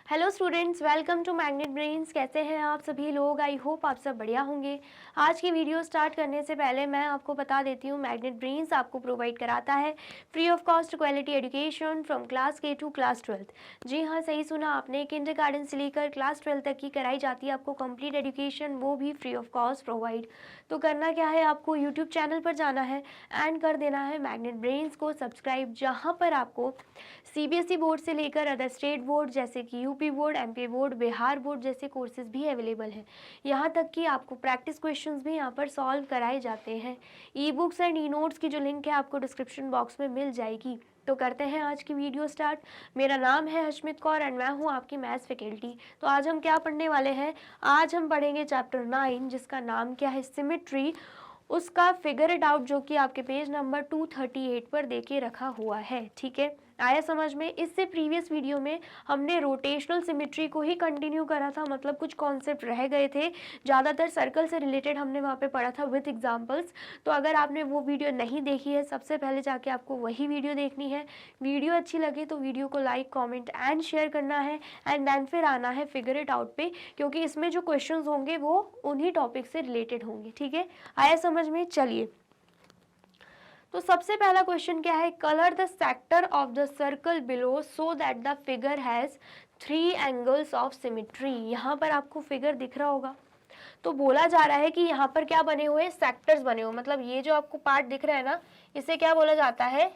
Hello students, welcome to Magnet Brains. कैसे हैं आप सभी लोग? आई होप आप सब बढ़िया होंगे। आज की वीडियो स्टार्ट करने से पहले मैं आपको बता देती हूँ, मैग्नेट ब्रेन्स आपको प्रोवाइड कराता है free of cost quality education from class के टू क्लास 12th। जी हाँ, सही सुना आपने, किंडरगार्टन से लेकर क्लास 12 तक की कराई जाती है आपको कंप्लीट एजुकेशन, वो भी फ्री ऑफ कॉस्ट प्रोवाइड। तो करना क्या है, आपको यूट्यूब चैनल पर जाना है एंड कर देना है मैग्नेट ब्रेन्स को सब्सक्राइब, जहाँ पर आपको सीबीएसई बोर्ड से लेकर अदर स्टेट बोर्ड जैसे कि UP board, MP board, Bihar board जैसे कोर्सेज भी अवेलेबल हैं। यहाँ तक कि आपको प्रैक्टिस क्वेश्चंस भी यहाँ पर सॉल्व कराए जाते हैं। E books and e notes की जो लिंक है आपको डिस्क्रिप्शन बॉक्स में मिल जाएगी। तो करते हैं आज की वीडियो स्टार्ट। मेरा नाम है हशमित कौर एंड मैं हूँ आपकी मैथ्स फैकल्टी। तो आज हम क्या पढ़ने वाले हैं? आज हम पढ़ेंगे चैप्टर 9, जिसका नाम क्या है, सिमेट्री। उसका फिगर इट आउट, जो कि आपके पेज नंबर 238 पर देके रखा हुआ है। ठीक है, आया समझ में? इससे प्रीवियस वीडियो में हमने रोटेशनल सिमेट्री को ही कंटिन्यू करा था, मतलब कुछ कॉन्सेप्ट रह गए थे, ज़्यादातर सर्कल से रिलेटेड हमने वहाँ पे पढ़ा था विथ एग्जांपल्स। तो अगर आपने वो वीडियो नहीं देखी है, सबसे पहले जाके आपको वही वीडियो देखनी है। वीडियो अच्छी लगे तो वीडियो को लाइक, कॉमेंट एंड शेयर करना है एंड देन फिर आना है फिगर इट आउट पे, क्योंकि इसमें जो क्वेश्चन होंगे वो उन्हीं टॉपिक से रिलेटेड होंगे। ठीक है, आया समझ में? चलिए, तो सबसे पहला क्वेश्चन क्या है, colour the sector of the circle below so that the figure has 3 angles of symmetry. यहाँ पर आपको फिगर दिख रहा होगा, तो बोला जा रहा है कि यहाँ पर क्या बने हुए, सेक्टर्स बने हुए, मतलब ये जो आपको पार्ट दिख रहा है ना, इसे क्या बोला जाता है,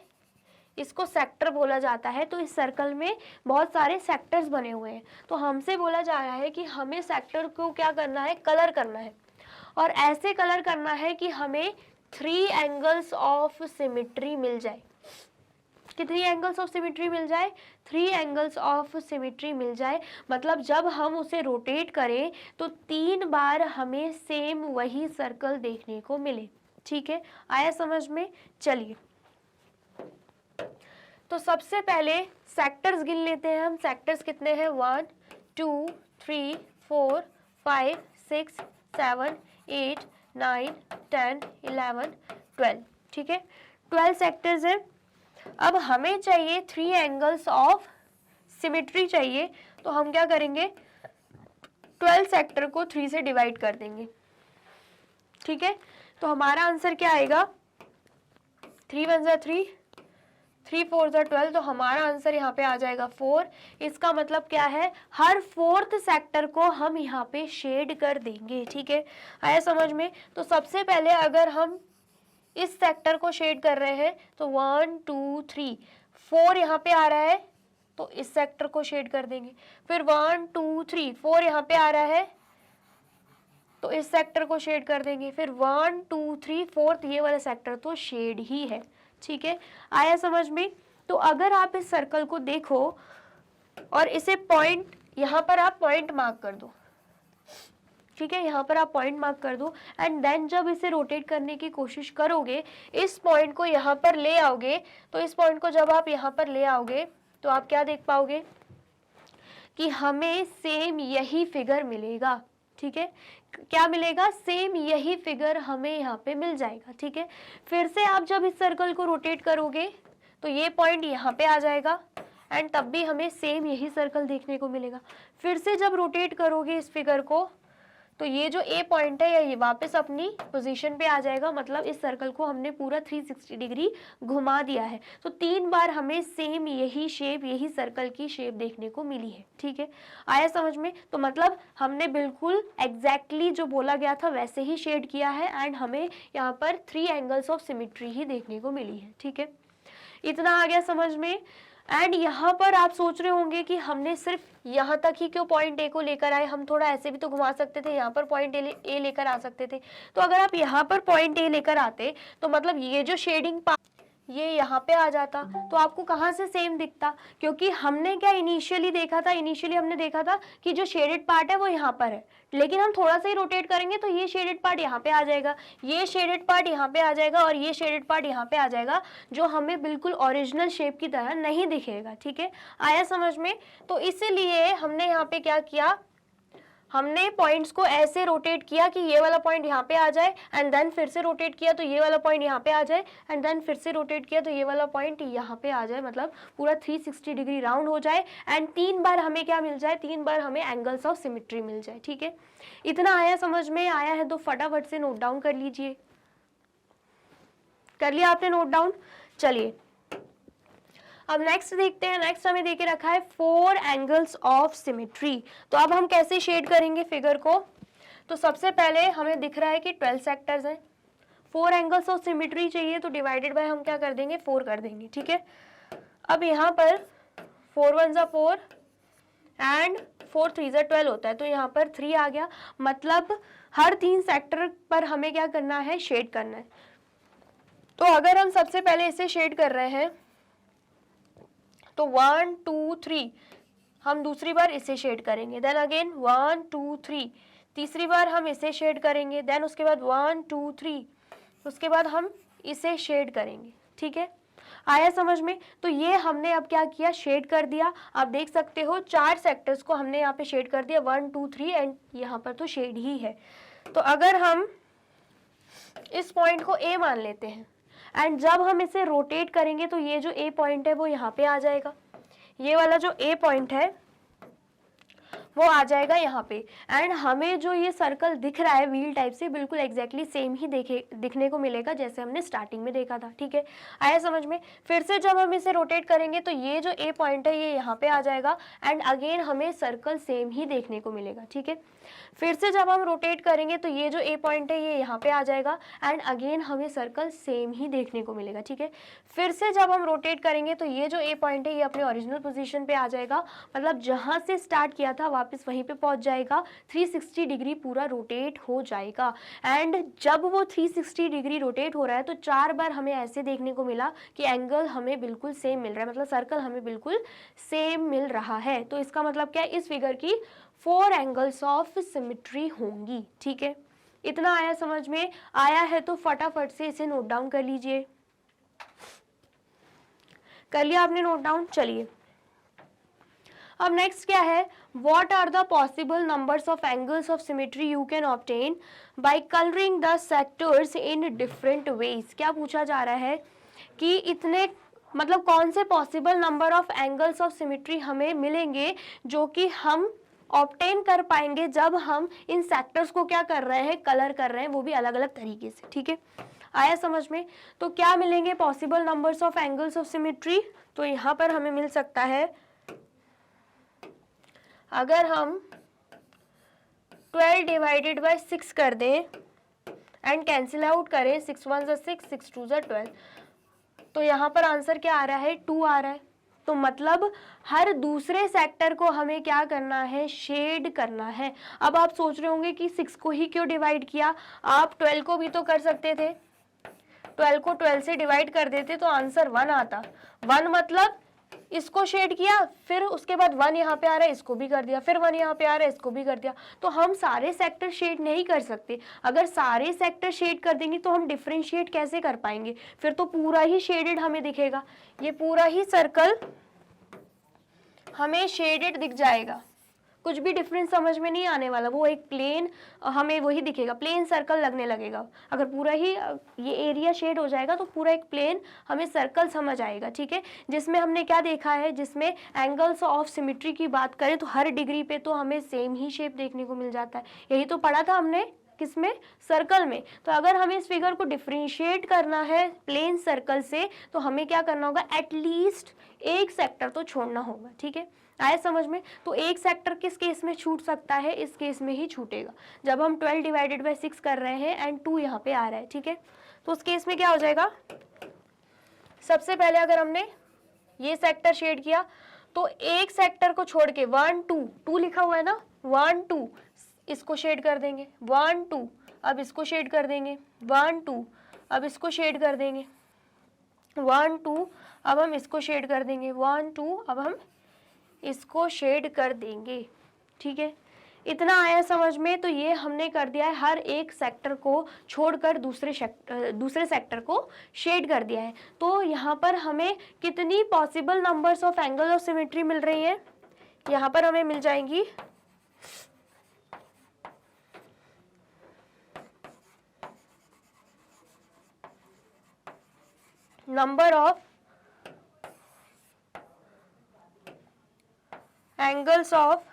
इसको सेक्टर बोला जाता है। तो इस सर्कल में बहुत सारे सेक्टर्स बने हुए हैं, तो हमसे बोला जा रहा है कि हमें सेक्टर को क्या करना है, कलर करना है, और ऐसे कलर करना है कि हमें 3 एंगल्स ऑफ सिमेट्री मिल जाए। कितनी एंगल्स ऑफ सिमेट्री मिल जाए? 3 एंगल्स ऑफ सिमेट्री मिल जाए। मतलब जब हम उसे रोटेट करें तो 3 बार हमें सेम वही सर्कल देखने को मिले। ठीक है, आया समझ में? चलिए, तो सबसे पहले सेक्टर्स गिन लेते हैं हम। सेक्टर्स कितने हैं? 1 2 3 4 5 6 7 8 9 10 11 12। ठीक है, 12 सेक्टर्स हैं। अब हमें चाहिए 3 एंगल्स ऑफ सिमेट्री चाहिए, तो हम क्या करेंगे, 12 सेक्टर को 3 से डिवाइड कर देंगे। ठीक है, तो हमारा आंसर क्या आएगा, 3 1 जा 3, 3 4 जा 12, तो हमारा आंसर यहाँ पे आ जाएगा 4। इसका मतलब क्या है, हर 4th सेक्टर को हम यहाँ पे शेड कर देंगे। ठीक है, आया समझ में? तो सबसे पहले अगर हम इस सेक्टर को शेड कर रहे हैं तो 1 2 3 4 यहाँ पे आ रहा है, तो इस सेक्टर को शेड कर देंगे। फिर 1 2 3 4 यहाँ पे आ रहा है, तो इस सेक्टर को शेड कर देंगे। फिर 1 2 3 4 ये वाला सेक्टर तो शेड ही है। ठीक है, आया समझ में? तो अगर आप इस सर्कल को देखो और इसे पॉइंट, यहाँ पर आप पॉइंट मार्क कर दो। ठीक है, यहाँ पर आप पॉइंट मार्क कर दो एंड देन जब इसे रोटेट करने की कोशिश करोगे, इस पॉइंट को यहाँ पर ले आओगे, तो इस पॉइंट को जब आप यहाँ पर ले आओगे तो आप क्या देख पाओगे कि हमें सेम यही फिगर मिलेगा। ठीक है, क्या मिलेगा? सेम यही फिगर हमें यहाँ पे मिल जाएगा। ठीक है, फिर से आप जब इस सर्कल को रोटेट करोगे तो ये पॉइंट यहाँ पे आ जाएगा एंड तब भी हमें सेम यही सर्कल देखने को मिलेगा। फिर से जब रोटेट करोगे इस फिगर को, तो ये जो ए पॉइंट है ये वापस अपनी पोजीशन पे आ जाएगा, मतलब इस सर्कल को हमने पूरा 360 डिग्री घुमा दिया है। तो 3 बार हमें सेम यही शेप, यही सर्कल की शेप देखने को मिली है। ठीक है, आया समझ में? तो मतलब हमने बिल्कुल एग्जैक्टली जो बोला गया था वैसे ही शेड किया है एंड हमें यहाँ पर 3 एंगल्स ऑफ सिमेट्री ही देखने को मिली है। ठीक है, इतना आ गया समझ में? एंड यहाँ पर आप सोच रहे होंगे कि हमने सिर्फ यहाँ तक ही क्यों पॉइंट ए को लेकर आए, हम थोड़ा ऐसे भी तो घुमा सकते थे, यहाँ पर पॉइंट ए लेकर आ सकते थे। तो अगर आप यहाँ पर पॉइंट ए लेकर आते तो मतलब ये जो शेडिंग ये यहाँ पे आ जाता, तो आपको कहाँ से सेम दिखता? क्योंकि हमने क्या इनिशियली देखा था, इनिशियली हमने देखा था कि जो शेडेड पार्ट है वो यहाँ पर है, लेकिन हम थोड़ा सा ही रोटेट करेंगे तो ये शेडेड पार्ट यहाँ पे आ जाएगा, ये शेडेड पार्ट यहाँ पे आ जाएगा और ये शेडेड पार्ट यहाँ पे आ जाएगा, जो हमें बिल्कुल ओरिजिनल शेप की तरह नहीं दिखेगा। ठीक है, आया समझ में? तो इसीलिए हमने यहाँ पे क्या किया, हमने पॉइंट्स को ऐसे रोटेट किया कि ये वाला पॉइंट यहाँ पे आ जाए, एंड देन फिर से रोटेट किया तो ये वाला पॉइंट यहाँ पे आ जाए, एंड देन फिर से रोटेट किया तो ये वाला पॉइंट यहाँ पे आ जाए, मतलब पूरा 360 डिग्री राउंड हो जाए, एंड 3 बार हमें क्या मिल जाए, 3 बार हमें एंगल्स ऑफ सिमेट्री मिल जाए। ठीक है, इतना आया समझ में? आया है तो फटाफट से नोट डाउन कर लीजिए। कर लिया आपने नोट डाउन? चलिए अब नेक्स्ट देखते हैं। नेक्स्ट हमें देके रखा है 4 एंगल्स ऑफ सिमेट्री। तो अब हम कैसे शेड करेंगे फिगर को? तो सबसे पहले हमें दिख रहा है कि 12 सेक्टर्स हैं, 4 एंगल्स ऑफ सिमेट्री चाहिए, तो डिवाइडेड बाय हम क्या कर देंगे, 4 कर देंगे। ठीक है, अब यहाँ पर 4 1 जा 4 एंड 4 3 जा 12 होता है, तो यहाँ पर 3 आ गया। मतलब हर 3 सेक्टर पर हमें क्या करना है, शेड करना है। तो अगर हम सबसे पहले इसे शेड कर रहे हैं तो 1 2 3 हम दूसरी बार इसे शेड करेंगे, देन अगेन 1 2 3 तीसरी बार हम इसे शेड करेंगे, देन उसके बाद 1 2 3 उसके बाद हम इसे शेड करेंगे। ठीक है, आया समझ में? तो ये हमने अब क्या किया, शेड कर दिया। आप देख सकते हो 4 सेक्टर्स को हमने यहाँ पे शेड कर दिया, 1 2 3 एंड यहाँ पर तो शेड ही है। तो अगर हम इस पॉइंट को ए मान लेते हैं एंड जब हम इसे रोटेट करेंगे तो ये जो ए पॉइंट है वो यहाँ पे आ जाएगा, ये वाला जो ए पॉइंट है वो आ जाएगा यहाँ पे, एंड हमें जो ये सर्कल दिख रहा है व्हील टाइप से, बिल्कुल एग्जैक्टली सेम ही दिखने को मिलेगा जैसे हमने स्टार्टिंग में देखा था। ठीक है, आया समझ में? फिर से जब हम इसे रोटेट करेंगे तो ये जो ए पॉइंट है ये यहाँ पे आ जाएगा, एंड अगेन हमें सर्कल सेम ही देखने को मिलेगा। ठीक है, फिर से जब हम रोटेट करेंगे तो ये जो ए पॉइंट है ये यहाँ पे आ जाएगा, एंड अगेन हमें सर्कल सेम ही देखने को मिलेगा। ठीक है, फिर से जब हम रोटेट करेंगे तो ये जो ए पॉइंट है ये अपने ओरिजिनल पोजीशन पे आ जाएगा, मतलब जहाँ से स्टार्ट किया था वापस वहीं पे पहुँच जाएगा, 360 डिग्री पूरा रोटेट हो जाएगा। एंड जब वो 360 डिग्री रोटेट हो रहा है तो 4 बार हमें ऐसे देखने को मिला कि एंगल हमें बिल्कुल सेम मिल रहा है, मतलब सर्कल हमें बिल्कुल सेम मिल रहा है। तो इसका मतलब क्या है, इस फिगर की 4 एंगल्स ऑफ सिमेट्री होंगी। ठीक है, इतना आया समझ में? आया है तो फटाफट से इसे नोट डाउन कर लीजिए। कर लिया आपने नोट डाउन? चलिए अब नेक्स्ट क्या है, what are the possible numbers of angles of symmetry you can obtain by colouring the sectors in different ways. क्या पूछा जा रहा है कि इतने मतलब कौन से possible number of angles of symmetry हमें मिलेंगे जो कि हम ऑब्टेन कर पाएंगे जब हम इन सेक्टर्स को क्या कर रहे हैं, कलर कर रहे हैं, वो भी अलग अलग तरीके से। ठीक है, आया समझ में? तो क्या मिलेंगे possible numbers of angles of symmetry? तो यहाँ पर हमें मिल सकता है, अगर हम 12 डिवाइडेड बाय 6 कर दें एंड कैंसिल आउट करें, 6 1 जा 6 6 2 जा 12, तो यहाँ पर आंसर क्या आ रहा है, 2 आ रहा है। तो मतलब हर दूसरे सेक्टर को हमें क्या करना है, शेड करना है। अब आप सोच रहे होंगे कि 6 को ही क्यों डिवाइड किया, आप 12 को भी तो कर सकते थे, 12 को 12 से डिवाइड कर देते तो आंसर 1 आता। 1 मतलब इसको शेड किया, फिर उसके बाद 1 यहाँ पे आ रहा है, इसको भी कर दिया, फिर 1 यहाँ पे आ रहा है, इसको भी कर दिया। तो हम सारे सेक्टर शेड नहीं कर सकते। अगर सारे सेक्टर शेड कर देंगे तो हम डिफरेंशिएट कैसे कर पाएंगे, फिर तो पूरा ही शेडेड हमें दिखेगा, ये पूरा ही सर्कल हमें शेडेड दिख जाएगा, कुछ भी डिफरेंस समझ में नहीं आने वाला, वो एक प्लेन हमें वही दिखेगा, प्लेन सर्कल लगने लगेगा। अगर पूरा ही ये एरिया शेड हो जाएगा तो पूरा एक प्लेन हमें सर्कल समझ आएगा। ठीक है, जिसमें हमने क्या देखा है, जिसमें एंगल्स ऑफ सिमेट्री की बात करें तो हर डिग्री पे तो हमें सेम ही शेप देखने को मिल जाता है। यही तो पढ़ा था हमने, किसमें, सर्कल में। तो अगर हमें इस फिगर को डिफरेंशिएट करना है प्लेन सर्कल से तो हमें क्या करना होगा, एटलीस्ट एक सेक्टर तो छोड़ना होगा। ठीक है, आए समझ में? तो एक सेक्टर किस केस में छूट सकता है, इस केस में ही छूटेगा जब हम 12 डिवाइडेड बाय 6 कर रहे हैं एंड 2 यहाँ पे आ रहा है। ठीक है, तो उस केस में क्या हो जाएगा, सबसे पहले अगर हमने ये सेक्टर शेड किया तो एक सेक्टर को छोड़ के 1 2 2 लिखा हुआ है ना, 1 2 इसको शेड कर देंगे, 1 2 अब इसको शेड कर देंगे, 1 2 अब इसको शेड कर देंगे, 1 2 अब हम इसको शेड कर देंगे, 1 2 अब हम इसको शेड कर देंगे। ठीक है, इतना आया समझ में? तो ये हमने कर दिया है, हर एक सेक्टर को छोड़कर दूसरे सेक्टर को शेड कर दिया है। तो यहाँ पर हमें कितनी possible numbers of angle of symmetry मिल रही है, यहाँ पर हमें मिल जाएंगी number of angles of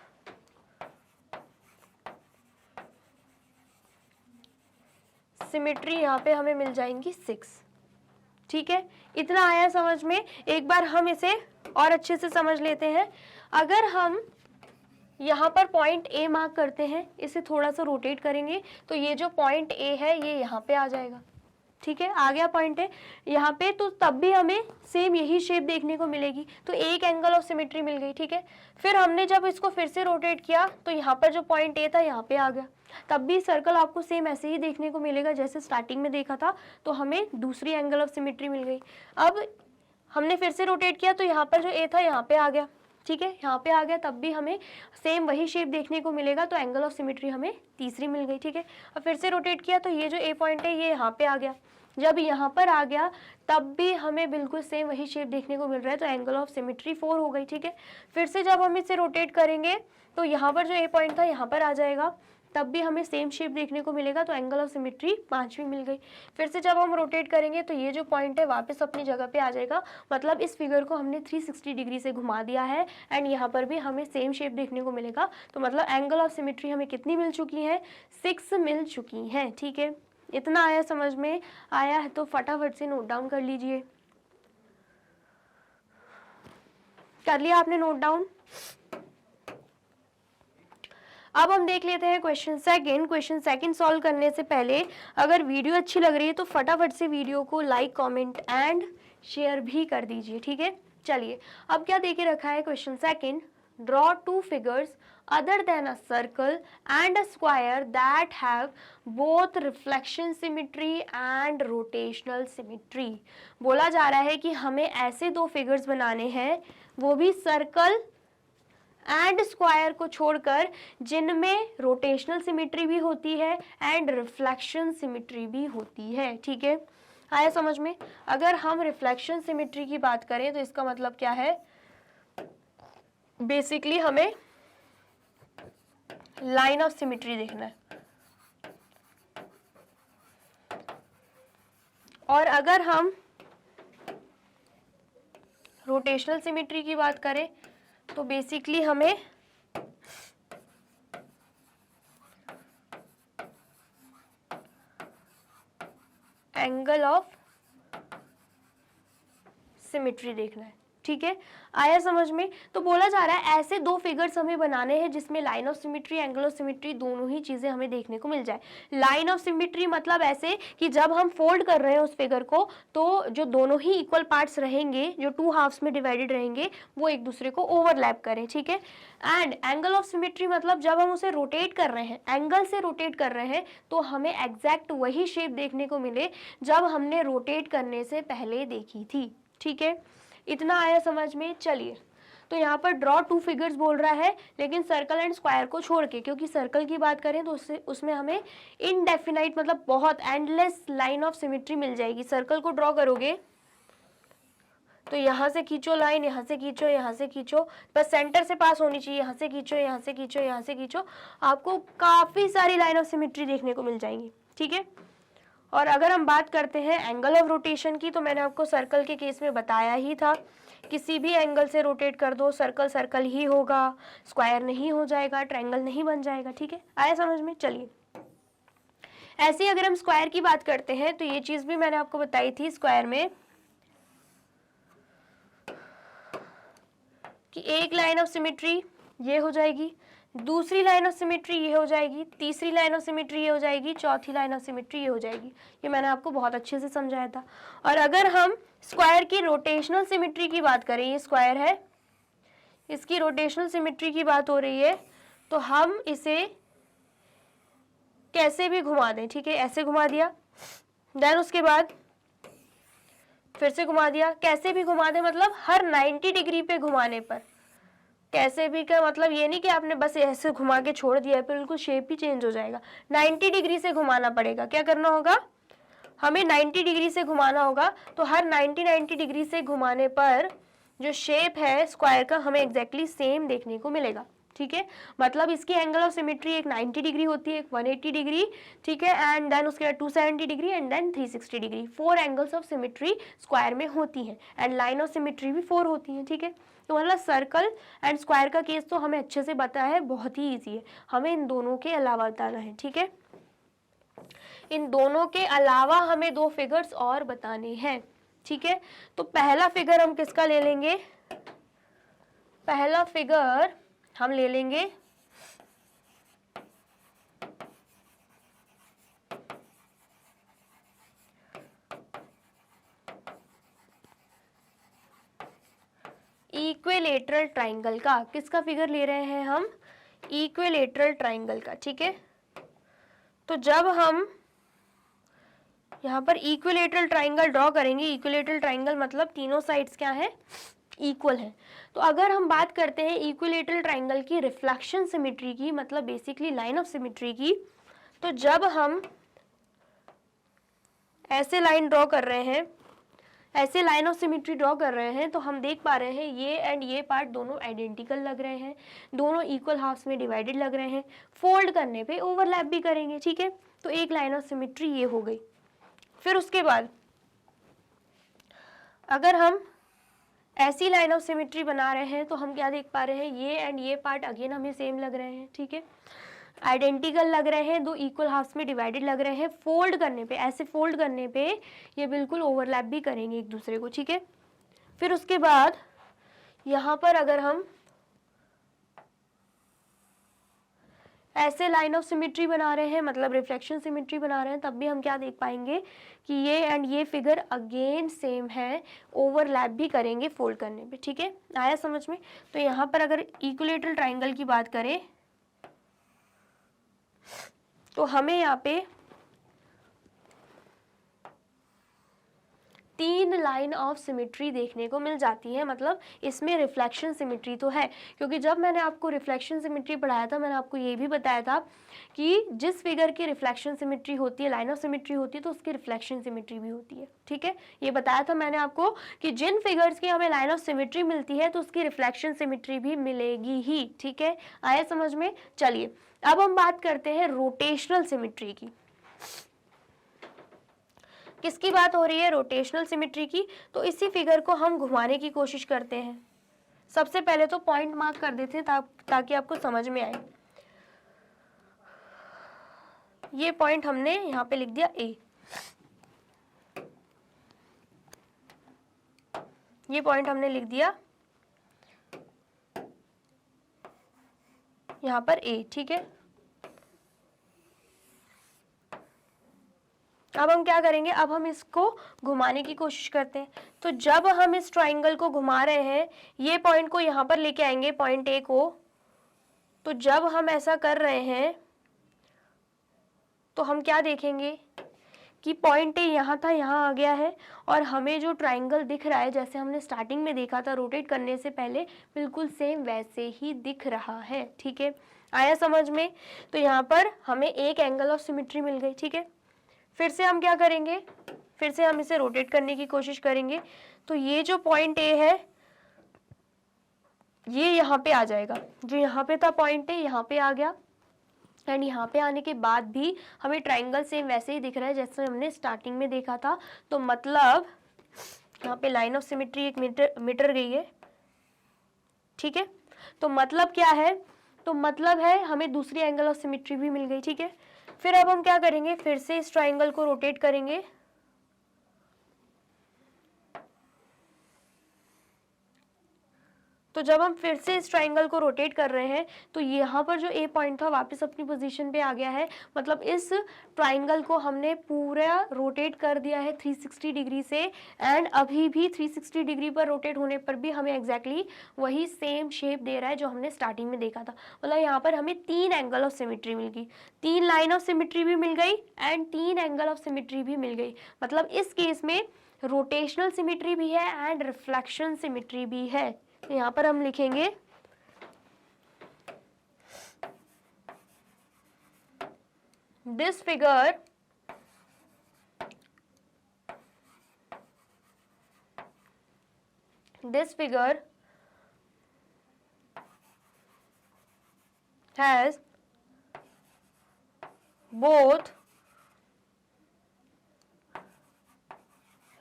symmetry यहाँ पे हमें मिल जाएंगी 6। ठीक है, इतना आया समझ में। एक बार हम इसे और अच्छे से समझ लेते हैं। अगर हम यहाँ पर पॉइंट ए मार्क करते हैं, इसे थोड़ा सा रोटेट करेंगे तो ये जो पॉइंट ए है ये यहाँ पे आ जाएगा। ठीक है, आ गया पॉइंट ए यहाँ पे, तो तब भी हमें सेम यही शेप देखने को मिलेगी, तो एक एंगल ऑफ सिमेट्री मिल गई। ठीक है, फिर हमने जब इसको फिर से रोटेट किया तो यहाँ पर जो पॉइंट ए था यहाँ पे आ गया, तब भी सर्कल आपको सेम ऐसे ही देखने को मिलेगा जैसे स्टार्टिंग में देखा था, तो हमें दूसरी एंगल ऑफ सिमेट्री मिल गई। अब हमने फिर से रोटेट किया तो यहाँ पर जो ए था यहाँ पे आ गया। ठीक है, यहाँ पे आ गया, तब भी हमें सेम वही शेप देखने को मिलेगा, तो एंगल ऑफ सिमेट्री हमें तीसरी मिल गई। ठीक है, अब फिर से रोटेट किया तो ये जो ए पॉइंट है ये यहाँ पे आ गया। जब यहाँ पर आ गया तब भी हमें बिल्कुल सेम वही शेप देखने को मिल रहा है, तो एंगल ऑफ सिमेट्री 4 हो गई। ठीक है, फिर से जब हम इसे रोटेट करेंगे तो यहाँ पर जो ए पॉइंट था यहाँ पर आ जाएगा, तब भी हमें सेम शेप देखने को मिलेगा, तो एंगल ऑफ सिमेट्री 5वीं मिल गई। फिर से जब हम रोटेट करेंगे तो ये जो पॉइंट है वापस अपनी जगह पे आ जाएगा, मतलब इस फिगर को हमने 360 डिग्री से घुमा दिया है एंड यहाँ पर भी हमें सेम शेप देखने को मिलेगा। तो मतलब एंगल ऑफ सिमेट्री हमें कितनी मिल चुकी है? 6 मिल चुकी हैं। ठीक है, इतना आया समझ में? आया है तो फटाफट से नोट डाउन कर लीजिए। कर लिया आपने नोट डाउन? अब हम देख लेते हैं question second. Question second solve करने से पहले अगर वीडियो अच्छी लग रही है तो फटाफट से वीडियो को लाइक, कमेंट एंड शेयर भी कर दीजिए। ठीक है, चलिए अब क्या देके रखा है question second. Draw two figures other than a circle and a square that have both reflection symmetry and rotational symmetry. बोला जा रहा है कि हमें ऐसे दो फिगर्स बनाने हैं, वो भी सर्कल एंड स्क्वायर को छोड़कर, जिनमें रोटेशनल सिमेट्री भी होती है एंड रिफ्लेक्शन सिमेट्री भी होती है। ठीक है, आया समझ में? अगर हम रिफ्लेक्शन सिमेट्री की बात करें तो इसका मतलब क्या है? बेसिकली हमें लाइन ऑफ सिमेट्री देखना है, और अगर हम रोटेशनल सिमेट्री की बात करें तो बेसिकली हमें एंगल ऑफ सिमेट्री देखना है। ठीक है, आया समझ में? तो बोला जा रहा है ऐसे दो फिगर्स हमें बनाने हैं जिसमें line of symmetry, angle of symmetry दोनों ही चीजें हमें देखने को मिल जाए। लाइन ऑफ सिमेट्री मतलब ऐसे कि जब हम फोल्ड कर रहे हैं उस फिगर को तो जो दोनों ही इक्वल पार्ट्स रहेंगे, जो 2 हाफ्स में डिवाइडेड रहेंगे, वो एक दूसरे को ओवरलैप करें। ठीक है, एंड एंगल ऑफ सिमेट्री मतलब जब हम उसे रोटेट कर रहे हैं, एंगल से रोटेट कर रहे हैं, तो हमें एग्जैक्ट वही शेप देखने को मिले जब हमने रोटेट करने से पहले देखी थी। ठीक है, इतना आया समझ में? चलिए, तो यहाँ पर ड्रॉ टू फिगर्स बोल रहा है, लेकिन सर्कल एंड स्क्वायर को छोड़ के, क्योंकि सर्कल की बात करें तो उसमें हमें इनडेफिनाइट मतलब बहुत एंडलेस लाइन ऑफ सिमेट्री मिल जाएगी। सर्कल को ड्रॉ करोगे तो यहाँ से खींचो लाइन, यहाँ से खींचो, यहाँ से खींचो, बस सेंटर से पास होनी चाहिए, यहाँ से खींचो, यहाँ से खींचो, यहाँ से खींचो, आपको काफी सारी लाइन ऑफ सिमेट्री देखने को मिल जाएंगी। ठीक है, और अगर हम बात करते हैं एंगल ऑफ रोटेशन की, तो मैंने आपको सर्कल के केस में बताया ही था, किसी भी एंगल से रोटेट कर दो, सर्कल सर्कल ही होगा, स्क्वायर नहीं हो जाएगा, ट्रायंगल नहीं बन जाएगा। ठीक है, आया समझ में? चलिए, ऐसे ही अगर हम स्क्वायर की बात करते हैं तो ये चीज भी मैंने आपको बताई थी स्क्वायर में कि एक लाइन ऑफ सिमेट्री ये हो जाएगी, दूसरी लाइन ऑफ सिमेट्री ये हो जाएगी, तीसरी लाइन ऑफ सिमेट्री ये हो जाएगी, चौथी लाइन ऑफ सिमेट्री ये हो जाएगी। ये मैंने आपको बहुत अच्छे से समझाया था। और अगर हम स्क्वायर की रोटेशनल सिमेट्री की बात करें, ये स्क्वायर है, इसकी रोटेशनल सिमेट्री की बात हो रही है, तो हम इसे कैसे भी घुमा दें। ठीक है, ऐसे घुमा दिया, देन उसके बाद फिर से घुमा दिया, कैसे भी घुमा दें मतलब हर 90 डिग्री पे घुमाने पर, कैसे भी का मतलब ये नहीं कि आपने बस ऐसे घुमा के छोड़ दिया है, बिल्कुल शेप ही चेंज हो जाएगा। 90 डिग्री से घुमाना पड़ेगा। क्या करना होगा? हमें 90 डिग्री से घुमाना होगा, तो हर 90 डिग्री से घुमाने पर जो शेप है स्क्वायर का हमें एग्जैक्टली सेम देखने को मिलेगा। ठीक है, मतलब इसकी एंगल ऑफ सिमेट्री एक 90 डिग्री होती है, एक 180 डिग्री, ठीक है, एंड देन उसके बाद 270 degree and then 360 degree. 4 angles of symmetry square में होती हैं एंड लाइन ऑफ सिमेट्री भी 4 होती हैं, ठीक है। तो मतलब सर्कल एंड स्क्वायर का केस तो हमें अच्छे से पता है, बहुत ही ईजी है, हमें इन दोनों के अलावा बताना है, ठीक है। इन दोनों के अलावा हमें 2 फिगर्स और बताने हैं, ठीक है। तो पहला फिगर हम किसका ले लेंगे, पहला फिगर हम ले लेंगे इक्विलेटरल ट्राइंगल का। किसका फिगर ले रहे हैं हम, इक्विलेटरल ट्राइंगल का, ठीक है। तो जब हम यहाँ पर इक्विलेटरल ट्राइंगल ड्रॉ करेंगे, इक्विलेटरल ट्राइंगल मतलब तीनों साइड्स क्या है, इक्वल है। तो अगर हम बात करते हैं इक्विलेटरल ट्राइंगल की रिफ्लेक्शन सिमेट्री की, मतलब बेसिकली लाइन ऑफ सिमेट्री की, तो जब हम ऐसे लाइन ड्रॉ कर रहे हैं, ऐसे लाइन ऑफ सिमेट्री ड्रॉ कर रहे हैं, तो हम देख पा रहे हैं ये एंड ये पार्ट दोनों आइडेंटिकल लग रहे हैं, दोनों इक्वल हाफ्स में डिवाइडेड लग रहे हैं, फोल्ड करने पे ओवरलैप भी करेंगे, ठीक है। तो एक लाइन ऑफ सिमेट्री ये हो गई। फिर उसके बाद अगर हम ऐसी लाइन ऑफ सिमेट्री बना रहे हैं तो हम क्या देख पा रहे हैं, ये एंड ये पार्ट अगेन हमें सेम लग रहे हैं, ठीक है, आइडेंटिकल लग रहे हैं, दो इक्वल हाफ्स में डिवाइडेड लग रहे हैं। फोल्ड करने पे, ऐसे फोल्ड करने पे ये बिल्कुल ओवरलैप भी करेंगे एक दूसरे को, ठीक है। फिर उसके बाद यहाँ पर अगर हम ऐसे लाइन ऑफ सिमेट्री बना रहे हैं, मतलब रिफ्लेक्शन सिमेट्री बना रहे हैं, तब भी हम क्या देख पाएंगे कि ये एंड ये फिगर अगेन सेम है, ओवरलैप भी करेंगे फोल्ड करने पे, ठीक है। आया समझ में। तो यहाँ पर अगर इक्विलेटरल ट्राइंगल की बात करें तो हमें यहाँ पे 3 लाइन ऑफ सिमेट्री देखने को मिल जाती है, मतलब इसमें रिफ्लेक्शन सिमेट्री तो है, क्योंकि जब मैंने आपको रिफ्लेक्शन सिमेट्री पढ़ाया था मैंने आपको ये भी बताया था कि जिस फिगर की रिफ्लेक्शन सिमेट्री होती है, लाइन ऑफ सिमेट्री होती है, तो उसकी रिफ्लेक्शन सिमेट्री भी होती है, ठीक है। ये बताया था मैंने आपको कि जिन फिगर्स की हमें लाइन ऑफ सिमेट्री मिलती है तो उसकी रिफ्लेक्शन सिमेट्री भी मिलेगी ही, ठीक है। आया समझ में। चलिए अब हम बात करते हैं रोटेशनल सिमेट्री की। किसकी बात हो रही है, रोटेशनल सिमेट्री की। तो इसी फिगर को हम घुमाने की कोशिश करते हैं। सबसे पहले तो पॉइंट मार्क कर देते हैं ताकि आपको समझ में आए। ये पॉइंट हमने यहाँ पे लिख दिया ए, ये पॉइंट हमने लिख दिया यहाँ पर ए, ठीक है। अब हम क्या करेंगे, अब हम इसको घुमाने की कोशिश करते हैं। तो जब हम इस ट्राइंगल को घुमा रहे हैं, ये पॉइंट को यहाँ पर लेके आएंगे, पॉइंट ए को। तो जब हम ऐसा कर रहे हैं तो हम क्या देखेंगे कि पॉइंट ए यहाँ था, यहाँ आ गया है, और हमें जो ट्राइंगल दिख रहा है जैसे हमने स्टार्टिंग में देखा था रोटेट करने से पहले, बिल्कुल सेम वैसे ही दिख रहा है, ठीक है। आया समझ में। तो यहाँ पर हमें एक एंगल ऑफ सिमेट्री मिल गई, ठीक है। फिर से हम क्या करेंगे, फिर से हम इसे रोटेट करने की कोशिश करेंगे। तो ये जो पॉइंट ए है ये यहाँ पे आ जाएगा, जो यहाँ पे था पॉइंट ए यहाँ पे आ गया, एंड यहाँ पे आने के बाद भी हमें ट्राइंगल सेम वैसे ही दिख रहा है जैसे हमने स्टार्टिंग में देखा था। तो मतलब यहाँ पे लाइन ऑफ सिमेट्री एक मीटर गई है, ठीक है। तो मतलब क्या है, तो मतलब है हमें दूसरी एंगल ऑफ सिमेट्री भी मिल गई, ठीक है। फिर अब हम क्या करेंगे, फिर से इस ट्राइंगल को रोटेट करेंगे। तो जब हम फिर से इस ट्राइंगल को रोटेट कर रहे हैं तो यहाँ पर जो ए पॉइंट था वापस अपनी पोजीशन पे आ गया है, मतलब इस ट्राइंगल को हमने पूरा रोटेट कर दिया है 360 डिग्री से, एंड अभी भी 360 डिग्री पर रोटेट होने पर भी हमें एग्जैक्टली वही सेम शेप दे रहा है जो हमने स्टार्टिंग में देखा था। मतलब यहाँ पर हमें 3 एंगल ऑफ सिमेट्री मिल गई, 3 लाइन ऑफ सिमेट्री भी मिल गई एंड 3 एंगल ऑफ सिमेट्री भी मिल गई। मतलब इस केस में रोटेशनल सिमेट्री भी है एंड रिफ्लेक्शन सिमेट्री भी है। तो यहाँ पर हम लिखेंगे this figure has both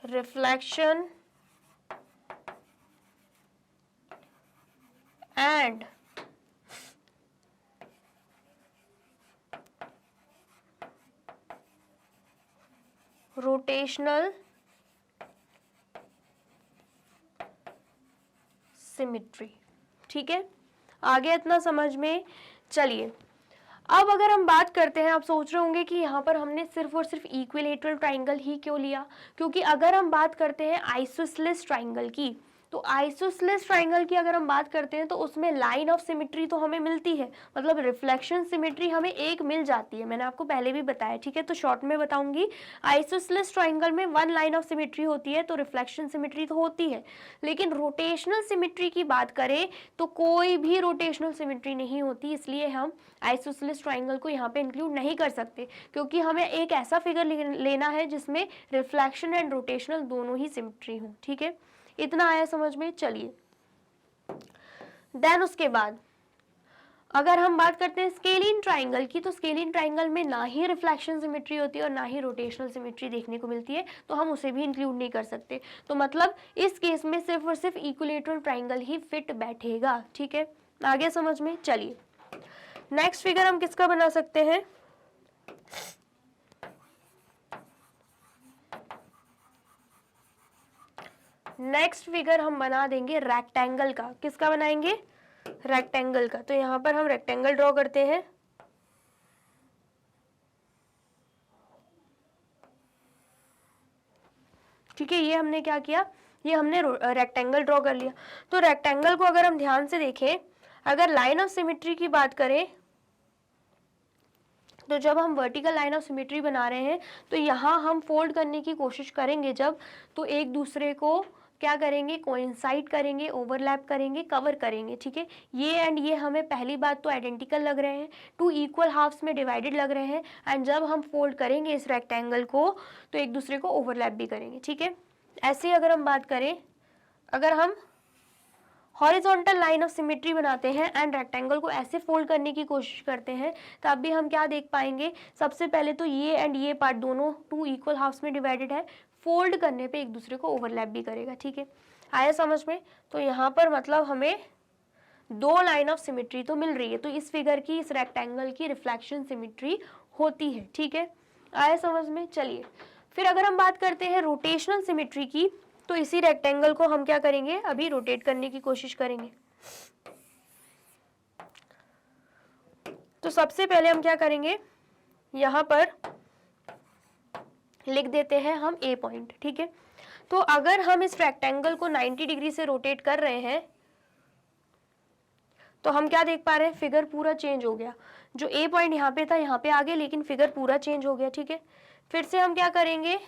reflection and rotational symmetry. ठीक है, आगे इतना समझ में। चलिए अब अगर हम बात करते हैं, आप सोच रहे होंगे कि यहाँ पर हमने सिर्फ और सिर्फ इक्विलेटरल ट्राइंगल ही क्यों लिया, क्योंकि अगर हम बात करते हैं आइसोसेलेस ट्राइंगल की, तो आइसोसेलेस ट्राइंगल की अगर हम बात करते हैं तो उसमें लाइन ऑफ सिमेट्री तो हमें मिलती है, मतलब रिफ्लेक्शन सिमेट्री हमें एक मिल जाती है, मैंने आपको पहले भी बताया। ठीक है, तो शॉर्ट में बताऊंगी, आइसोसेलेस ट्राइंगल में वन लाइन ऑफ सिमेट्री होती है, तो रिफ्लेक्शन सिमेट्री तो होती है, लेकिन रोटेशनल सिमेट्री की बात करें तो कोई भी रोटेशनल सिमेट्री नहीं होती, इसलिए हम आइसोसेलेस ट्राइंगल को यहाँ पे इंक्लूड नहीं कर सकते, क्योंकि हमें एक ऐसा फिगर लेना है जिसमें रिफ्लेक्शन एंड रोटेशनल दोनों ही सिमेट्री हो। ठीक है, इतना आया समझ में। चलिए देन उसके बाद अगर हम बात करते हैं स्केलिन ट्राइंगल की, तो स्केलिन ट्राइंगल में ना ही रिफ्लेक्शन सिमेट्री होती है और ना ही रोटेशनल सिमेट्री देखने को मिलती है, तो हम उसे भी इंक्लूड नहीं कर सकते। तो मतलब इस केस में सिर्फ और सिर्फ इक्विलेटरल ट्राइंगल ही फिट बैठेगा। ठीक है, आगे समझ में। चलिए नेक्स्ट फिगर हम किसका बना सकते हैं, नेक्स्ट फिगर हम बना देंगे रेक्टेंगल का। किसका बनाएंगे, रेक्टेंगल का। तो यहां पर हम रेक्टेंगल ड्रॉ करते हैं। ठीक है, ये हमने क्या किया, ये हमने रेक्टेंगल ड्रॉ कर लिया। तो रेक्टेंगल को अगर हम ध्यान से देखें, अगर लाइन ऑफ सिमेट्री की बात करें, तो जब हम वर्टिकल लाइन ऑफ सिमेट्री बना रहे हैं तो यहाँ हम फोल्ड करने की कोशिश करेंगे जब, तो एक दूसरे को क्या करेंगे, कोइंसाइड करेंगे, ओवरलैप करेंगे, कवर करेंगे। ठीक है, ये एंड ये हमें पहली बात तो आइडेंटिकल लग रहे हैं, टू इक्वल हाफ्स में डिवाइडेड लग रहे हैं, एंड जब हम फोल्ड करेंगे इस रेक्टेंगल को तो एक दूसरे को ओवरलैप भी करेंगे। ठीक है, ऐसे अगर हम बात करें, अगर हम हॉरिजॉन्टल लाइन ऑफ सिमेट्री बनाते हैं एंड रेक्टेंगल को ऐसे फोल्ड करने की कोशिश करते हैं, तब भी हम क्या देख पाएंगे, सबसे पहले तो ये एंड ये पार्ट दोनों टू इक्वल हाफ्स में डिवाइडेड है, फोल्ड करने पे एक दूसरे को ओवरलैप भी करेगा। ठीक है, आया समझ में। तो यहाँ पर मतलब हमें दो लाइन ऑफ सिमेट्री तो मिल रही है, तो इस फिगर की, इस रेक्टेंगल की रिफ्लेक्शन सिमेट्री होती है। ठीक है, आया समझ में। चलिए फिर अगर हम बात करते हैं रोटेशनल सिमेट्री की, तो इसी रेक्टेंगल को हम क्या करेंगे, अभी रोटेट करने की कोशिश करेंगे। तो सबसे पहले हम क्या करेंगे, यहां पर लिख देते हैं हम ए पॉइंट। ठीक है, तो अगर हम इस रेक्टेंगल को 90 डिग्री से रोटेट कर रहे हैं तो हम क्या देख पा रहे हैं, फिगर पूरा चेंज हो गया। जो ए पॉइंट यहाँ पे था यहाँ पे आ गया, लेकिन फिगर पूरा चेंज हो गया। ठीक है, फिर से हम क्या करेंगे,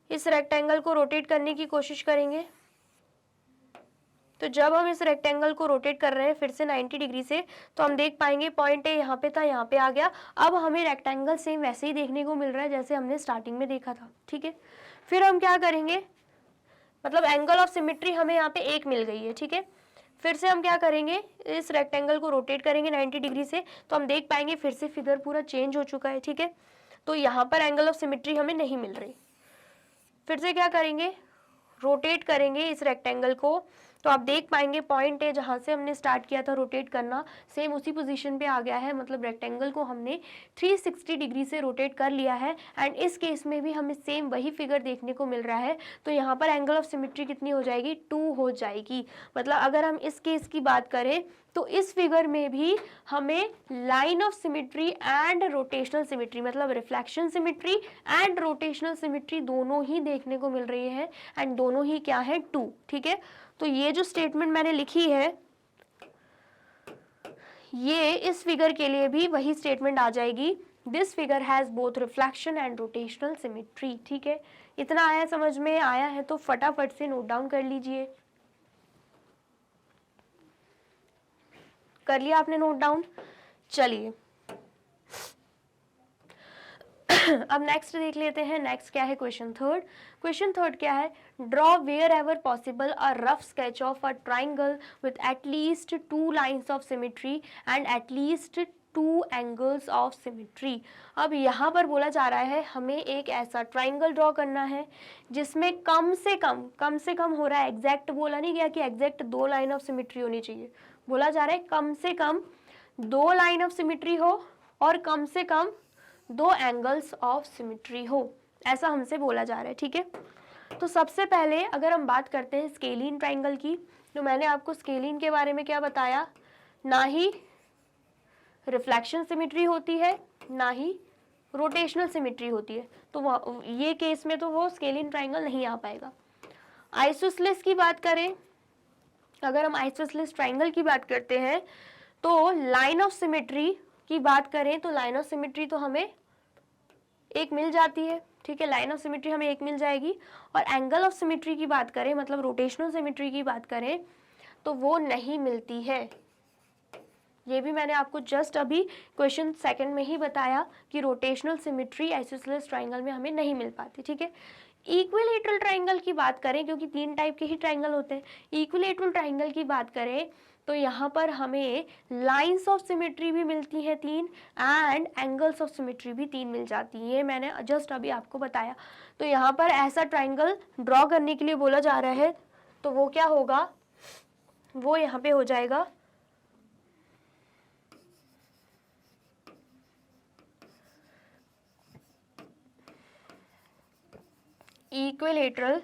इस रेक्टेंगल को रोटेट करने की कोशिश करेंगे। तो जब हम इस रेक्टेंगल को रोटेट कर रहे हैं फिर से 90 डिग्री से, तो हम देख पाएंगे पॉइंट ए यहाँ पे था, यहाँ पे आ गया। अब हमें रेक्टेंगल सेम वैसे ही देखने को मिल रहा है जैसे हमने स्टार्टिंग में देखा था। ठीक है, फिर हम क्या करेंगे, मतलब एंगल ऑफ सिमेट्री हमें यहाँ पे एक मिल गई है। ठीक है, फिर से हम क्या करेंगे, इस रेक्टेंगल को रोटेट करेंगे 90 डिग्री से, तो हम देख पाएंगे फिर से फिगर पूरा चेंज हो चुका है। ठीक है, तो यहाँ पर एंगल ऑफ सिमेट्री हमें नहीं मिल रही। फिर से क्या करेंगे, रोटेट करेंगे इस रेक्टेंगल को, तो आप देख पाएंगे पॉइंट ए जहाँ से हमने स्टार्ट किया था रोटेट करना, सेम उसी पोजीशन पे आ गया है, मतलब रेक्टेंगल को हमने 360 डिग्री से रोटेट कर लिया है। एंड इस केस में भी हमें सेम वही फिगर देखने को मिल रहा है। तो यहाँ पर एंगल ऑफ सिमेट्री कितनी हो जाएगी, 2 हो जाएगी। मतलब अगर हम इस केस की बात करें तो इस फिगर में भी हमें line of symmetry and rotational symmetry, मतलब reflection symmetry and rotational symmetry दोनों ही देखने को मिल रही है, एंड दोनों ही क्या है, 2। ठीक है, तो ये जो स्टेटमेंट मैंने लिखी है ये इस फिगर के लिए भी वही स्टेटमेंट आ जाएगी, this figure has both reflection and rotational symmetry. ठीक है, इतना आया समझ में, आया है तो फटाफट से नोट डाउन कर लीजिए। कर लिया आपने नोट डाउन। चलिए अब नेक्स्ट देख लेते हैं, नेक्स्ट क्या है क्वेश्चन थर्ड। क्वेश्चन थर्ड क्या है, draw wherever possible a rough sketch of a triangle with at least 2 lines of symmetry and at least 2 angles of symmetry. अब यहाँ पर बोला जा रहा है हमें एक ऐसा ट्राइंगल ड्रॉ करना है जिसमें कम से कम हो रहा है, एग्जैक्ट बोला नहीं गया कि एग्जैक्ट 2 लाइन ऑफ सिमेट्री होनी चाहिए, बोला जा रहा है कम से कम 2 लाइन ऑफ सिमेट्री हो और कम से कम 2 एंगल्स ऑफ सिमेट्री हो, ऐसा हमसे बोला जा रहा है। ठीक है, तो सबसे पहले अगर हम बात करते हैं स्केलीन ट्राइंगल की, तो मैंने आपको स्केलीन के बारे में क्या बताया, ना ही रिफ्लेक्शन सिमेट्री होती है ना ही रोटेशनल सिमेट्री होती है, तो ये केस में तो वो स्केलीन ट्राइंगल नहीं आ पाएगा। आइसोसेलेस की बात करें, अगर हम आइसोसेलेस ट्राइंगल की बात करते हैं तो लाइन ऑफ सिमेट्री की बात करें तो लाइन ऑफ सिमेट्री तो हमें एक मिल जाती है। ठीक है, लाइन ऑफ सिमेट्री हमें एक मिल जाएगी, और एंगल ऑफ सिमेट्री की बात करें मतलब रोटेशनल सिमेट्री की बात करें तो वो नहीं मिलती है। ये भी मैंने आपको जस्ट अभी क्वेश्चन सेकंड में ही बताया कि रोटेशनल सिमेट्री आइसोसेलेस ट्राइंगल में हमें नहीं मिल पाती। ठीक है, इक्विलेटरल ट्राइंगल की बात करें, क्योंकि 3 टाइप के ही ट्राइंगल होते हैं, इक्विलेटरल ट्राइंगल की बात करें तो यहाँ पर हमें लाइंस ऑफ सिमेट्री भी मिलती हैं 3 एंड एंगल्स ऑफ सिमेट्री भी 3 मिल जाती है, ये मैंने जस्ट अभी आपको बताया। तो यहाँ पर ऐसा ट्राइंगल ड्रॉ करने के लिए बोला जा रहा है, तो वो क्या होगा, वो यहाँ पे हो जाएगा इक्विलेटरल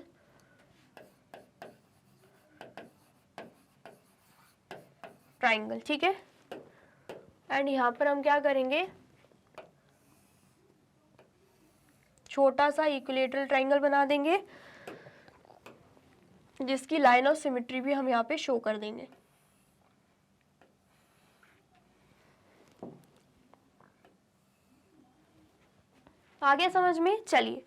ट्राइंगल। ठीक है, एंड यहाँ पर हम क्या करेंगे, छोटा सा इक्विलेटरल ट्राइंगल बना देंगे जिसकी लाइन ऑफ सिमेट्री भी हम यहाँ पे शो कर देंगे। आगे समझ में, चलिए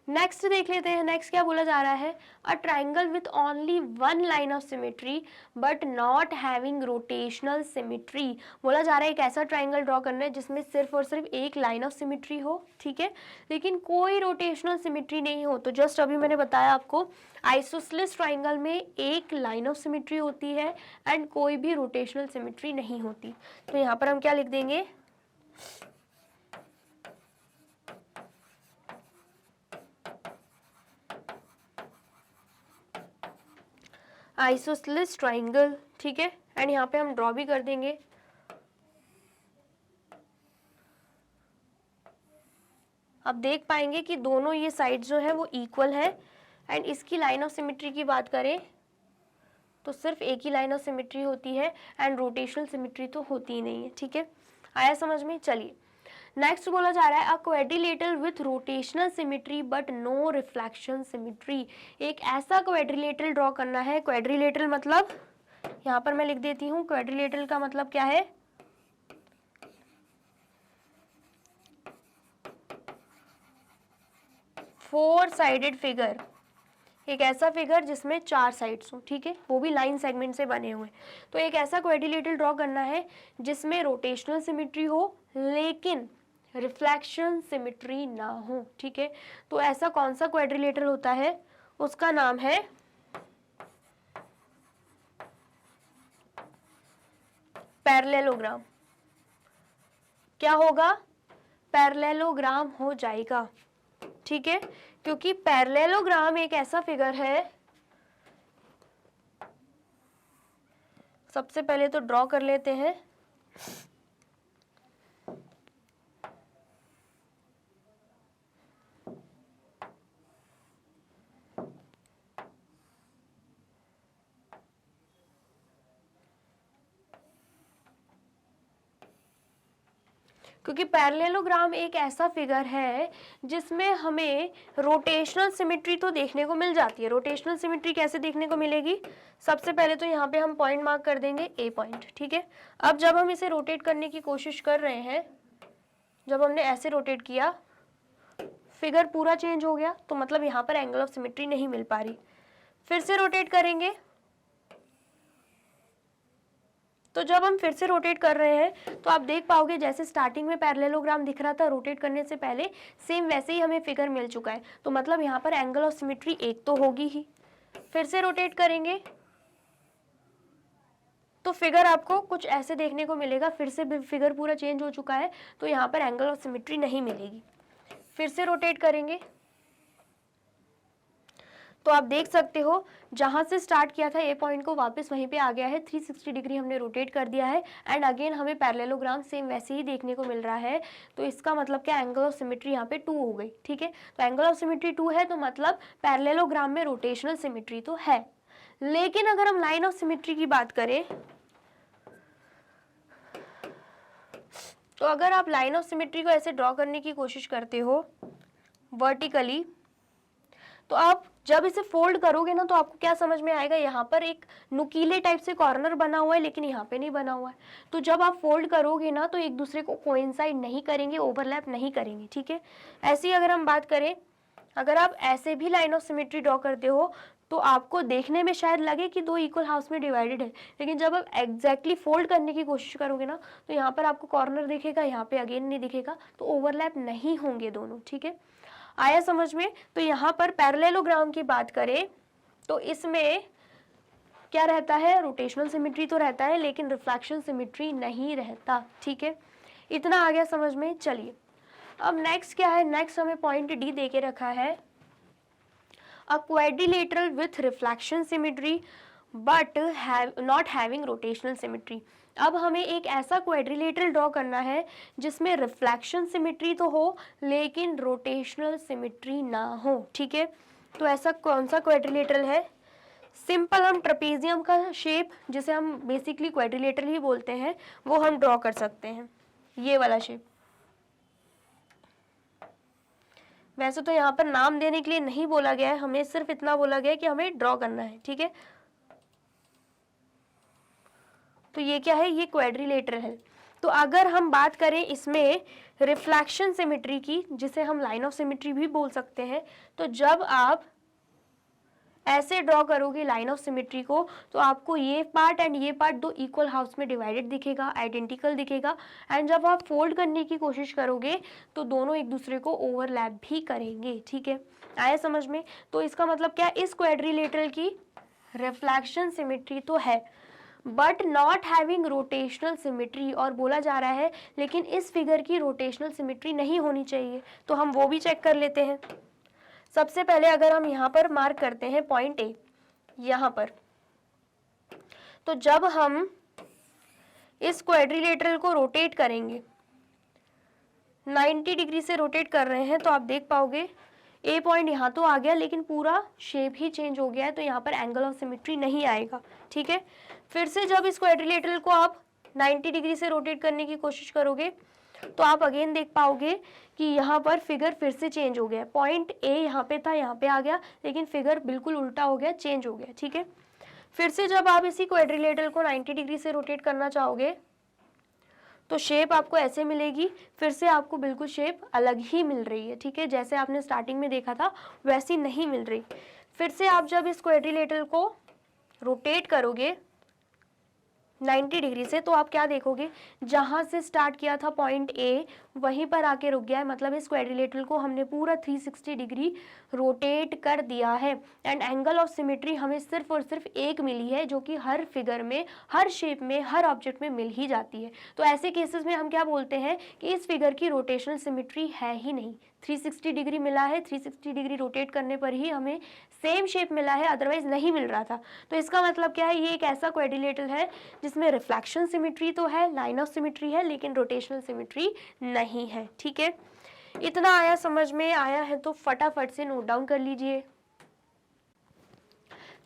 नेक्स्ट देख लेते हैं। नेक्स्ट क्या बोला जा रहा है, अ triangle with only 1 line of symmetry but not having rotational symmetry. बोला जा रहा है एक ऐसा ट्राइंगल ड्रॉ करना है जिसमें सिर्फ और सिर्फ एक लाइन ऑफ सिमेट्री हो। ठीक है, लेकिन कोई रोटेशनल सिमेट्री नहीं हो। तो जस्ट अभी मैंने बताया आपको आइसोसेलेस ट्राइंगल में एक लाइन ऑफ सिमेट्री होती है एंड कोई भी रोटेशनल सिमेट्री नहीं होती। तो यहाँ पर हम क्या लिख देंगे, आइसोसेलेस ट्राइंगल। ठीक है, एंड यहाँ पे हम ड्रॉ भी कर देंगे। अब देख पाएंगे कि दोनों ये साइड जो है वो इक्वल है, एंड इसकी लाइन ऑफ सिमेट्री की बात करें तो सिर्फ एक ही लाइन ऑफ सिमेट्री होती है एंड रोटेशनल सिमेट्री तो होती ही नहीं है। ठीक है, आया समझ में। चलिए नेक्स्ट बोला जा रहा है a quadrilateral with rotational symmetry but no reflection symmetry. एक ऐसा क्वाड्रिलेटरल ड्रॉ करना है, क्वाड्रिलेटरल मतलब यहाँ पर मैं लिख देती हूँ, क्वाड्रिलेटरल का मतलब क्या है, फोर साइडेड फिगर, एक ऐसा फिगर जिसमें 4 साइड्स हो। ठीक है, वो भी लाइन सेगमेंट से बने हुए। तो एक ऐसा क्वाड्रिलेटरल ड्रॉ करना है जिसमें रोटेशनल सिमेट्री हो लेकिन रिफ्लेक्शन सिमेट्री ना हो। ठीक है, तो ऐसा कौन सा क्वाड्रिलेटरल होता है, उसका नाम है पैरेललोग्राम। क्या होगा, पैरेललोग्राम हो जाएगा। ठीक है, क्योंकि पैरेललोग्राम एक ऐसा फिगर है, सबसे पहले तो ड्रॉ कर लेते हैं। क्योंकि पैरेललोग्राम एक ऐसा फिगर है जिसमें हमें रोटेशनल सिमेट्री तो देखने को मिल जाती है। रोटेशनल सिमेट्री कैसे देखने को मिलेगी, सबसे पहले तो यहाँ पे हम पॉइंट मार्क कर देंगे ए पॉइंट। ठीक है, अब जब हम इसे रोटेट करने की कोशिश कर रहे हैं, जब हमने ऐसे रोटेट किया फिगर पूरा चेंज हो गया, तो मतलब यहाँ पर एंगल ऑफ सिमेट्री नहीं मिल पा रही। फिर से रोटेट करेंगे तो जब हम फिर से रोटेट कर रहे हैं तो आप देख पाओगे जैसे स्टार्टिंग में पैरेललोग्राम दिख रहा था रोटेट करने से पहले, सेम वैसे ही हमें फिगर मिल चुका है। तो मतलब यहाँ पर एंगल ऑफ सिमेट्री एक तो होगी ही। फिर से रोटेट करेंगे तो फिगर आपको कुछ ऐसे देखने को मिलेगा, फिर से फिगर पूरा चेंज हो चुका है, तो यहाँ पर एंगल ऑफ सिमेट्री नहीं मिलेगी। फिर से रोटेट करेंगे तो आप देख सकते हो जहां से स्टार्ट किया था ए पॉइंट को वापस वहीं पे आ गया है, 360 डिग्री हमने रोटेट कर दिया है एंड अगेन हमें पैरेललोग्राम सेम वैसे ही देखने को मिल रहा है। तो इसका मतलब क्या, एंगल ऑफ सिमेट्री यहाँ पे 2 हो गई। ठीक है, तो एंगल ऑफ सिमेट्री 2 है तो मतलब पैरेललोग्राम में रोटेशनल सिमेट्री तो है। लेकिन अगर हम लाइन ऑफ सिमेट्री की बात करें तो अगर आप लाइन ऑफ सिमेट्री को ऐसे ड्रॉ करने की कोशिश करते हो वर्टिकली, तो आप जब इसे फोल्ड करोगे ना तो आपको क्या समझ में आएगा, यहाँ पर एक नुकीले टाइप से कॉर्नर बना हुआ है लेकिन यहाँ पे नहीं बना हुआ है। तो जब आप फोल्ड करोगे ना तो एक दूसरे को कोइंसाइड नहीं करेंगे, ओवरलैप नहीं करेंगे। ठीक है, ऐसी अगर हम बात करें, अगर आप ऐसे भी लाइन ऑफ सिमेट्री ड्रॉ करते हो तो आपको देखने में शायद लगे कि 2 इक्वल हाउस में डिवाइडेड है, लेकिन जब आप एग्जैक्टली फोल्ड करने की कोशिश करोगे ना तो यहाँ पर आपको कॉर्नर दिखेगा, यहाँ पे अगेन नहीं दिखेगा, तो ओवरलैप नहीं होंगे दोनों। ठीक है, आया समझ में। तो यहाँ पर पैरेललोग्राम की बात करें तो इसमें क्या रहता है, रोटेशनल सिमेट्री तो रहता है लेकिन रिफ्लेक्शन सिमेट्री नहीं रहता। ठीक है, इतना आ गया समझ में। चलिए अब नेक्स्ट क्या है, नेक्स्ट हमें पॉइंट डी दे के रखा है, a quadrilateral with reflection symmetry but not having rotational symmetry. अब हमें एक ऐसा क्वाड्रिलेटरल ड्रॉ करना है जिसमें रिफ्लेक्शन सिमेट्री तो हो लेकिन रोटेशनल सिमेट्री ना हो। ठीक है, तो ऐसा कौन सा क्वाड्रिलेटरल है, सिंपल हम ट्रेपेजियम का शेप, जिसे हम बेसिकली क्वाड्रिलेटरल ही बोलते हैं, वो हम ड्रॉ कर सकते हैं, ये वाला शेप। वैसे तो यहाँ पर नाम देने के लिए नहीं बोला गया है, हमें सिर्फ इतना बोला गया है कि हमें ड्रॉ करना है। ठीक है, तो ये क्या है, ये क्वाड्रिलेटरल है। तो अगर हम बात करें इसमें रिफ्लेक्शन सिमेट्री की, जिसे हम लाइन ऑफ सिमेट्री भी बोल सकते हैं, तो जब आप ऐसे ड्रॉ करोगे लाइन ऑफ सिमेट्री को तो आपको ये पार्ट एंड ये पार्ट 2 इक्वल हाउस में डिवाइडेड दिखेगा, आइडेंटिकल दिखेगा, एंड जब आप फोल्ड करने की कोशिश करोगे तो दोनों एक दूसरे को ओवरलैप भी करेंगे। ठीक है, आया समझ में। तो इसका मतलब क्या, इस क्वाड्रिलेटरल की रिफ्लेक्शन सिमेट्री तो है but not having rotational symmetry, और बोला जा रहा है लेकिन इस फिगर की रोटेशनल सिमेट्री नहीं होनी चाहिए। तो हम वो भी चेक कर लेते हैं। सबसे पहले अगर हम यहाँ पर मार्क करते हैं पॉइंट ए, यहाँ पर, तो जब हम इस क्वाड्रिलेटरल को रोटेट करेंगे, 90 डिग्री से रोटेट कर रहे हैं, तो आप देख पाओगे ए पॉइंट यहाँ तो आ गया लेकिन पूरा शेप ही चेंज हो गया है, तो यहाँ पर एंगल ऑफ सिमेट्री नहीं आएगा। ठीक है, फिर से जब इस क्वाड्रिलेटरल को आप 90 डिग्री से रोटेट करने की कोशिश करोगे तो आप अगेन देख पाओगे कि यहाँ पर फिगर फिर से चेंज हो गया। पॉइंट ए यहाँ पे था, यहाँ पे आ गया, लेकिन फिगर बिल्कुल उल्टा हो गया, चेंज हो गया। ठीक है, फिर से जब आप इसी क्वाड्रिलेटरल को 90 डिग्री से रोटेट करना चाहोगे तो शेप आपको ऐसे मिलेगी, फिर से आपको बिल्कुल शेप अलग ही मिल रही है। ठीक है, जैसे आपने स्टार्टिंग में देखा था वैसी नहीं मिल रही। फिर से आप जब इस क्वाड्रिलेटरल को रोटेट करोगे 90 डिग्री से तो आप क्या देखोगे, जहां से स्टार्ट किया था पॉइंट ए वहीं पर आके रुक गया है, मतलब इस क्वाड्रिलेटरल को हमने पूरा 360 डिग्री रोटेट कर दिया है। एंड एंगल ऑफ सिमेट्री हमें सिर्फ और सिर्फ एक मिली है, जो कि हर फिगर में, हर शेप में, हर ऑब्जेक्ट में मिल ही जाती है। तो ऐसे केसेस में हम क्या बोलते हैं कि इस फिगर की रोटेशनल सिमेट्री है ही नहीं। 360 डिग्री मिला है, 360 डिग्री रोटेट करने पर ही हमें सेम शेप मिला है, अदरवाइज नहीं मिल रहा था। तो इसका मतलब क्या है, ये एक ऐसा क्वाड्रिलेटरल है जिसमें रिफ्लेक्शन सिमेट्री तो है, लाइन ऑफ सिमेट्री है, लेकिन रोटेशनल सिमेट्री नहीं है। ठीक है, इतना आया समझ में। आया है तो फटाफट से नोट डाउन कर लीजिए।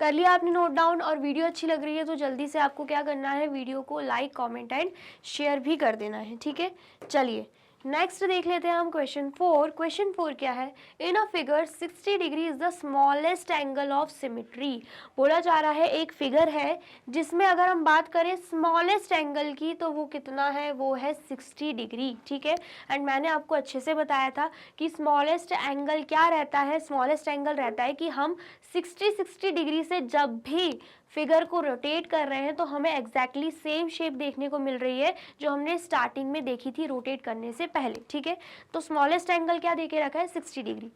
कर लिया आपने नोट डाउन, और वीडियो अच्छी लग रही है तो जल्दी से आपको क्या करना है, वीडियो को लाइक, कमेंट एंड शेयर भी कर देना है। ठीक है, चलिए नेक्स्ट देख लेते हैं हम क्वेश्चन 4। क्वेश्चन 4 क्या है, in a figure 60 degree is the smallest angle of symmetry. बोला जा रहा है एक फिगर है जिसमें अगर हम बात करें स्मॉलेस्ट एंगल की तो वो कितना है, वो है 60 डिग्री। ठीक है, एंड मैंने आपको अच्छे से बताया था कि स्मॉलेस्ट एंगल क्या रहता है, स्मॉलेस्ट एंगल रहता है कि हम 60 डिग्री से जब भी फिगर को रोटेट कर रहे हैं तो हमें एग्जैक्टली सेम शेप देखने को मिल रही है जो हमने स्टार्टिंग में देखी थी रोटेट करने से पहले, ठीक है। तो स्मॉलेस्ट एंगल क्या देके रखा है, 60 डिग्री।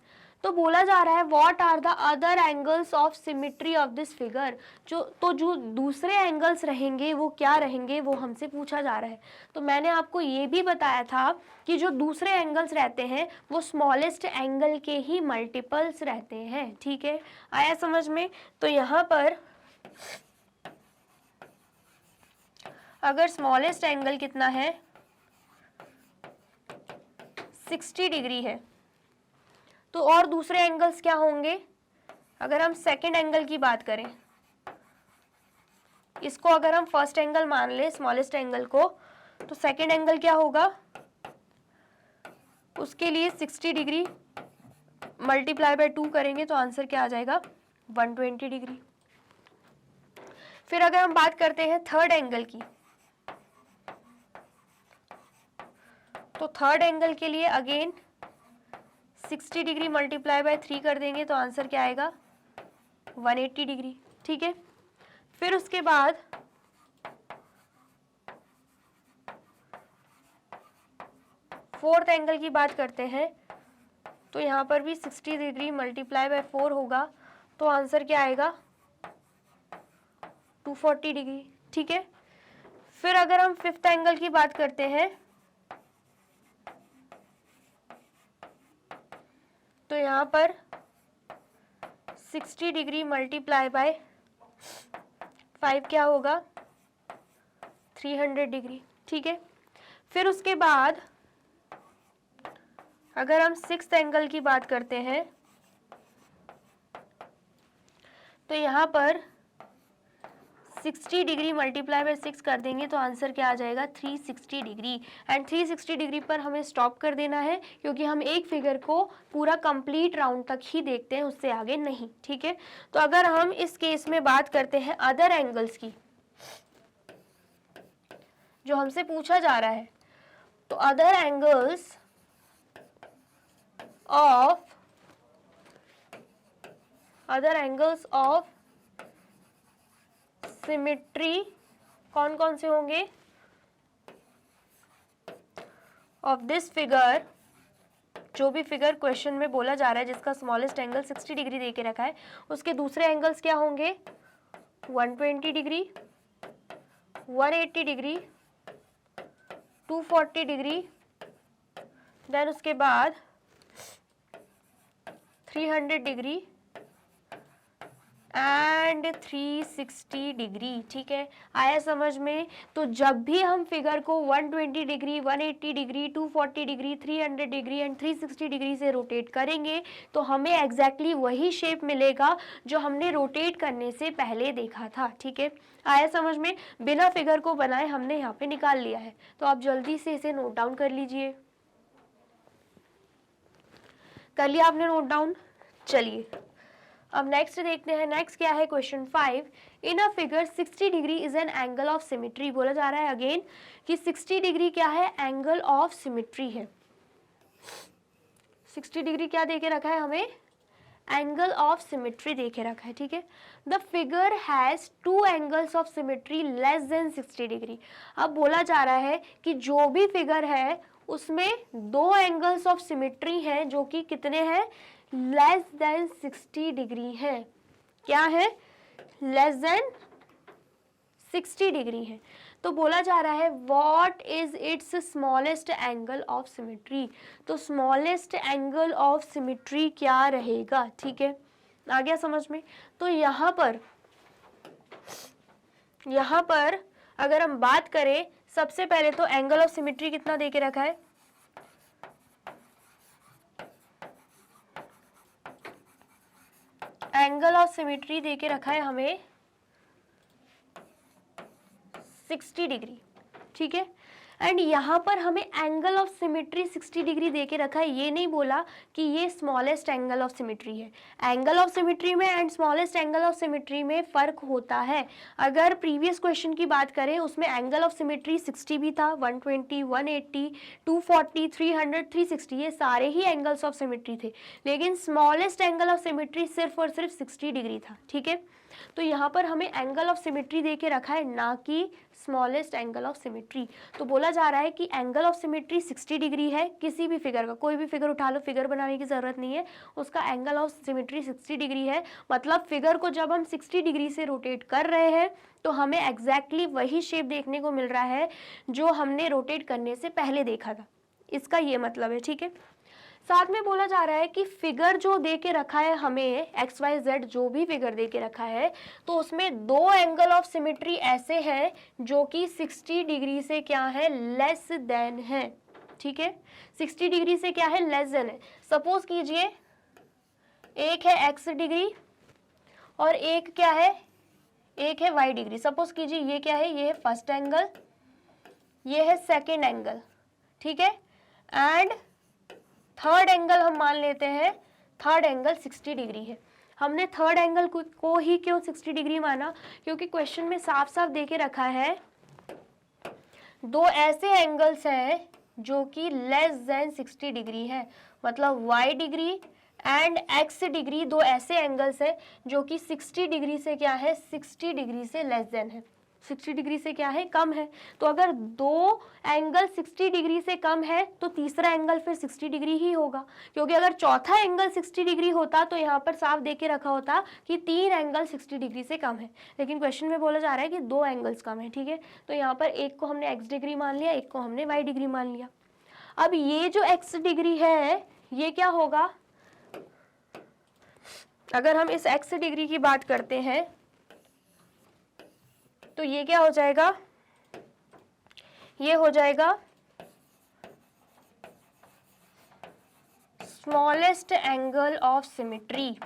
तो बोला जा रहा है what are the other angles of symmetry of this figure, जो दूसरे एंगल्स रहेंगे वो क्या रहेंगे, वो हमसे पूछा जा रहा है। तो मैंने आपको ये भी बताया था कि जो दूसरे एंगल्स रहते हैं वो स्मॉलेस्ट एंगल के ही मल्टीपल्स रहते हैं, ठीक है। आया समझ में। तो यहाँ पर अगर स्मॉलेस्ट एंगल कितना है, 60 डिग्री है, तो और दूसरे एंगल्स क्या होंगे। अगर हम सेकेंड एंगल की बात करें, इसको अगर हम फर्स्ट एंगल मान ले स्मॉलेस्ट एंगल को, तो सेकेंड एंगल क्या होगा, उसके लिए 60 डिग्री मल्टीप्लाई बाय 2 करेंगे तो आंसर क्या आ जाएगा, 120 डिग्री। फिर अगर हम बात करते हैं थर्ड एंगल की, तो थर्ड एंगल के लिए अगेन 60 डिग्री मल्टीप्लाई बाय 3 कर देंगे तो आंसर क्या आएगा, 180 डिग्री, ठीक है। फिर उसके बाद फोर्थ एंगल की बात करते हैं, तो यहाँ पर भी 60 डिग्री मल्टीप्लाई बाय 4 होगा तो आंसर क्या आएगा, 240 डिग्री, ठीक है। फिर अगर हम फिफ्थ एंगल की बात करते हैं, तो यहाँ पर 60 डिग्री मल्टीप्लाई बाय 5 क्या होगा, 300 डिग्री, ठीक है। फिर उसके बाद अगर हम सिक्स्थ एंगल की बात करते हैं, तो यहाँ पर 60 डिग्री मल्टीप्लाई बाय 6 कर देंगे तो आंसर क्या आ जाएगा, 360 डिग्री। एंड 360 डिग्री पर हमें स्टॉप कर देना है क्योंकि हम एक फिगर को पूरा कंप्लीट राउंड तक ही देखते हैं, उससे आगे नहीं, ठीक है। तो अगर हम इस केस में बात करते हैं अदर एंगल्स की, जो हमसे पूछा जा रहा है, तो अदर एंगल्स ऑफ सिमेट्री कौन कौन से होंगे, ऑफ दिस फिगर, जो भी फिगर क्वेश्चन में बोला जा रहा है जिसका स्मॉलेस्ट एंगल 60 डिग्री दे के रखा है, उसके दूसरे एंगल्स क्या होंगे, 120 डिग्री, 180 डिग्री, 240 डिग्री, देन उसके बाद 300 डिग्री एंड 360 डिग्री, ठीक है। आया समझ में। तो जब भी हम फिगर को 120 degree, 180 degree, 240 degree, 300 degree and 360 degree से रोटेट करेंगे तो हमें एग्जैक्टली वही शेप मिलेगा जो हमने रोटेट करने से पहले देखा था, ठीक है। आया समझ में। बिना फिगर को बनाए हमने यहाँ पे निकाल लिया है, तो आप जल्दी से इसे नोट डाउन कर लीजिए। कर लिया आपने नोट डाउन। चलिए अब नेक्स्ट देखते हैं। नेक्स्ट क्या है, question 5, in a figure 60 degree is an angle of symmetry. बोला जा रहा है अगेन कि 60 डिग्री क्या है, एंगल ऑफ सिमेट्री है। 60 डिग्री क्या देके रखा है हमें, एंगल ऑफ सिमेट्री देके रखा है, ठीक है। The figure has two angles of symmetry less than 60 degree. अब बोला जा रहा है कि जो भी फिगर है उसमें दो एंगल्स ऑफ सिमेट्री हैं जो कि कितने हैं, लेस देन 60 डिग्री है। क्या है, लेस देन 60 डिग्री है। तो बोला जा रहा है what is it's smallest angle of symmetry. तो स्मॉलेस्ट एंगल ऑफ सिमेट्री क्या रहेगा, ठीक है। आ गया समझ में। तो यहाँ पर अगर हम बात करें, सबसे पहले तो एंगल ऑफ सिमेट्री कितना देके रखा है, एंगल ऑफ सिमेट्री देके रखा है हमें 60 डिग्री, ठीक है। एंड यहाँ पर हमें एंगल ऑफ सिमेट्री 60 डिग्री देके रखा है, ये नहीं बोला कि ये स्मॉलेस्ट एंगल ऑफ सिमेट्री है। एंगल ऑफ सिमेट्री में and smallest angle of symmetry में फ़र्क होता है। अगर प्रीवियस क्वेश्चन की बात करें उसमें एंगल ऑफ सिमेट्री 60 भी था, 120, 180, 240, 300, 360 ये सारे ही एंगल्स ऑफ सिमेट्री थे, लेकिन स्मॉलेस्ट एंगल ऑफ सिमेट्री सिर्फ और सिर्फ 60 डिग्री था, ठीक है। तो यहाँ पर हमें एंगल ऑफ सिमेट्री दे के रखा है, ना कि स्मॉलेस्ट एंगल ऑफ सिमेट्री। तो बोला जा रहा है कि एंगल ऑफ सिमेट्री 60 डिग्री है, किसी भी फिगर का, कोई भी फिगर उठा लो, फिगर बनाने की जरूरत नहीं है, उसका एंगल ऑफ सिमेट्री 60 डिग्री है। मतलब फिगर को जब हम 60 डिग्री से रोटेट कर रहे हैं तो हमें एग्जैक्टली वही शेप देखने को मिल रहा है जो हमने रोटेट करने से पहले देखा था, इसका ये मतलब है, ठीक है। साथ में बोला जा रहा है कि फिगर जो दे के रखा है हमें, XYZ जो भी फिगर दे के रखा है, तो उसमें दो एंगल ऑफ सिमेट्री ऐसे हैं जो कि 60 डिग्री से क्या है, लेस देन है, ठीक है। 60 डिग्री से क्या है, लेस देन है। सपोज कीजिए एक है X डिग्री और एक क्या है, एक है Y डिग्री। सपोज कीजिए ये क्या है, ये है फर्स्ट एंगल, ये है सेकेंड एंगल, ठीक है। एंड थर्ड एंगल हम मान लेते हैं, थर्ड एंगल 60 डिग्री है। हमने थर्ड एंगल को ही क्यों 60 डिग्री माना, क्योंकि क्वेश्चन में साफ साफ देके रखा है दो ऐसे एंगल्स हैं जो कि लेस देन 60 डिग्री है। मतलब Y degree and X degree दो ऐसे एंगल्स हैं जो कि 60 डिग्री से क्या है, 60 डिग्री से लेस देन है, 60 डिग्री से क्या है, कम है। तो अगर दो एंगल 60 डिग्री से कम है तो तीसरा एंगल फिर 60 डिग्री ही होगा, क्योंकि अगर चौथा एंगल 60 डिग्री होता तो यहाँ पर साफ देके रखा होता कि तीन एंगल 60 डिग्री से कम है। लेकिन क्वेश्चन में बोला जा रहा है कि दो एंगल्स कम है, ठीक है। तो यहाँ पर एक को हमने X डिग्री मान लिया, एक को हमने Y डिग्री मान लिया। अब ये जो X डिग्री है ये क्या होगा, अगर हम इस X डिग्री की बात करते हैं तो ये क्या हो जाएगा, ये हो जाएगा स्मॉलेस्ट एंगल ऑफ सिमेट्री,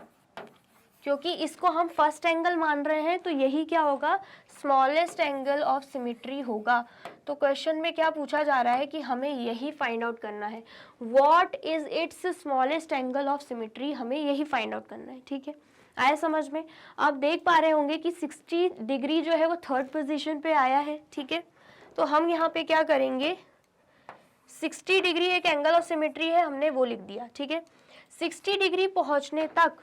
क्योंकि इसको हम फर्स्ट एंगल मान रहे हैं तो यही क्या होगा, स्मॉलेस्ट एंगल ऑफ सिमेट्री होगा। तो क्वेश्चन में क्या पूछा जा रहा है कि हमें यही फाइंड आउट करना है, what is it's smallest angle of symmetry, हमें यही फाइंड आउट करना है, ठीक है। आया समझ में। आप देख पा रहे होंगे कि 60 डिग्री जो है वो थर्ड पोजीशन पे आया है, ठीक है। तो हम यहाँ पे क्या करेंगे, 60 डिग्री एक एंगल ऑफ सिमेट्री है, हमने वो लिख दिया, ठीक है। 60 डिग्री पहुंचने तक,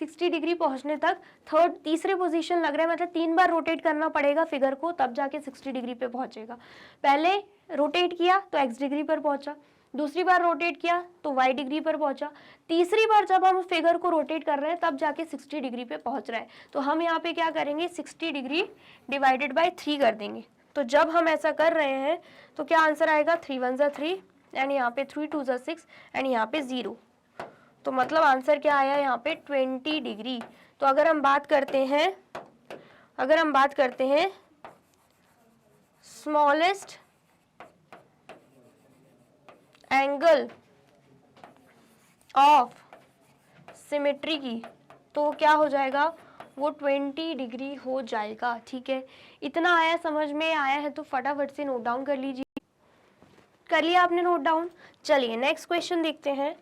60 डिग्री पहुंचने तक थर्ड तीसरे पोजीशन लग रहा है, मतलब 3 बार रोटेट करना पड़ेगा फिगर को तब जाके 60 डिग्री पे पहुंचेगा। पहले रोटेट किया तो X डिग्री पर पहुंचा, दूसरी बार रोटेट किया तो Y डिग्री पर पहुंचा, तीसरी बार जब हम फिगर को रोटेट कर रहे हैं तब जाके 60 डिग्री पे पहुंच रहा है। तो हम यहाँ पे क्या करेंगे, 60 डिग्री डिवाइडेड बाय 3 कर देंगे। तो जब हम ऐसा कर रहे हैं तो क्या आंसर आएगा, 3 1 ज़ा 3 एंड यहाँ पे 3 2 ज़ा 6 एंड यहाँ पे 0। तो मतलब आंसर क्या आया यहाँ पे, 20 डिग्री। तो अगर हम बात करते हैं स्मॉलेस्ट एंगल ऑफ सिमेट्री की, तो क्या हो जाएगा, वो 20 डिग्री हो जाएगा, ठीक है। इतना आया, समझ में आया है तो फटाफट से नोट डाउन कर लीजिए। कर लिया आपने नोट डाउन। चलिए नेक्स्ट क्वेश्चन देखते हैं।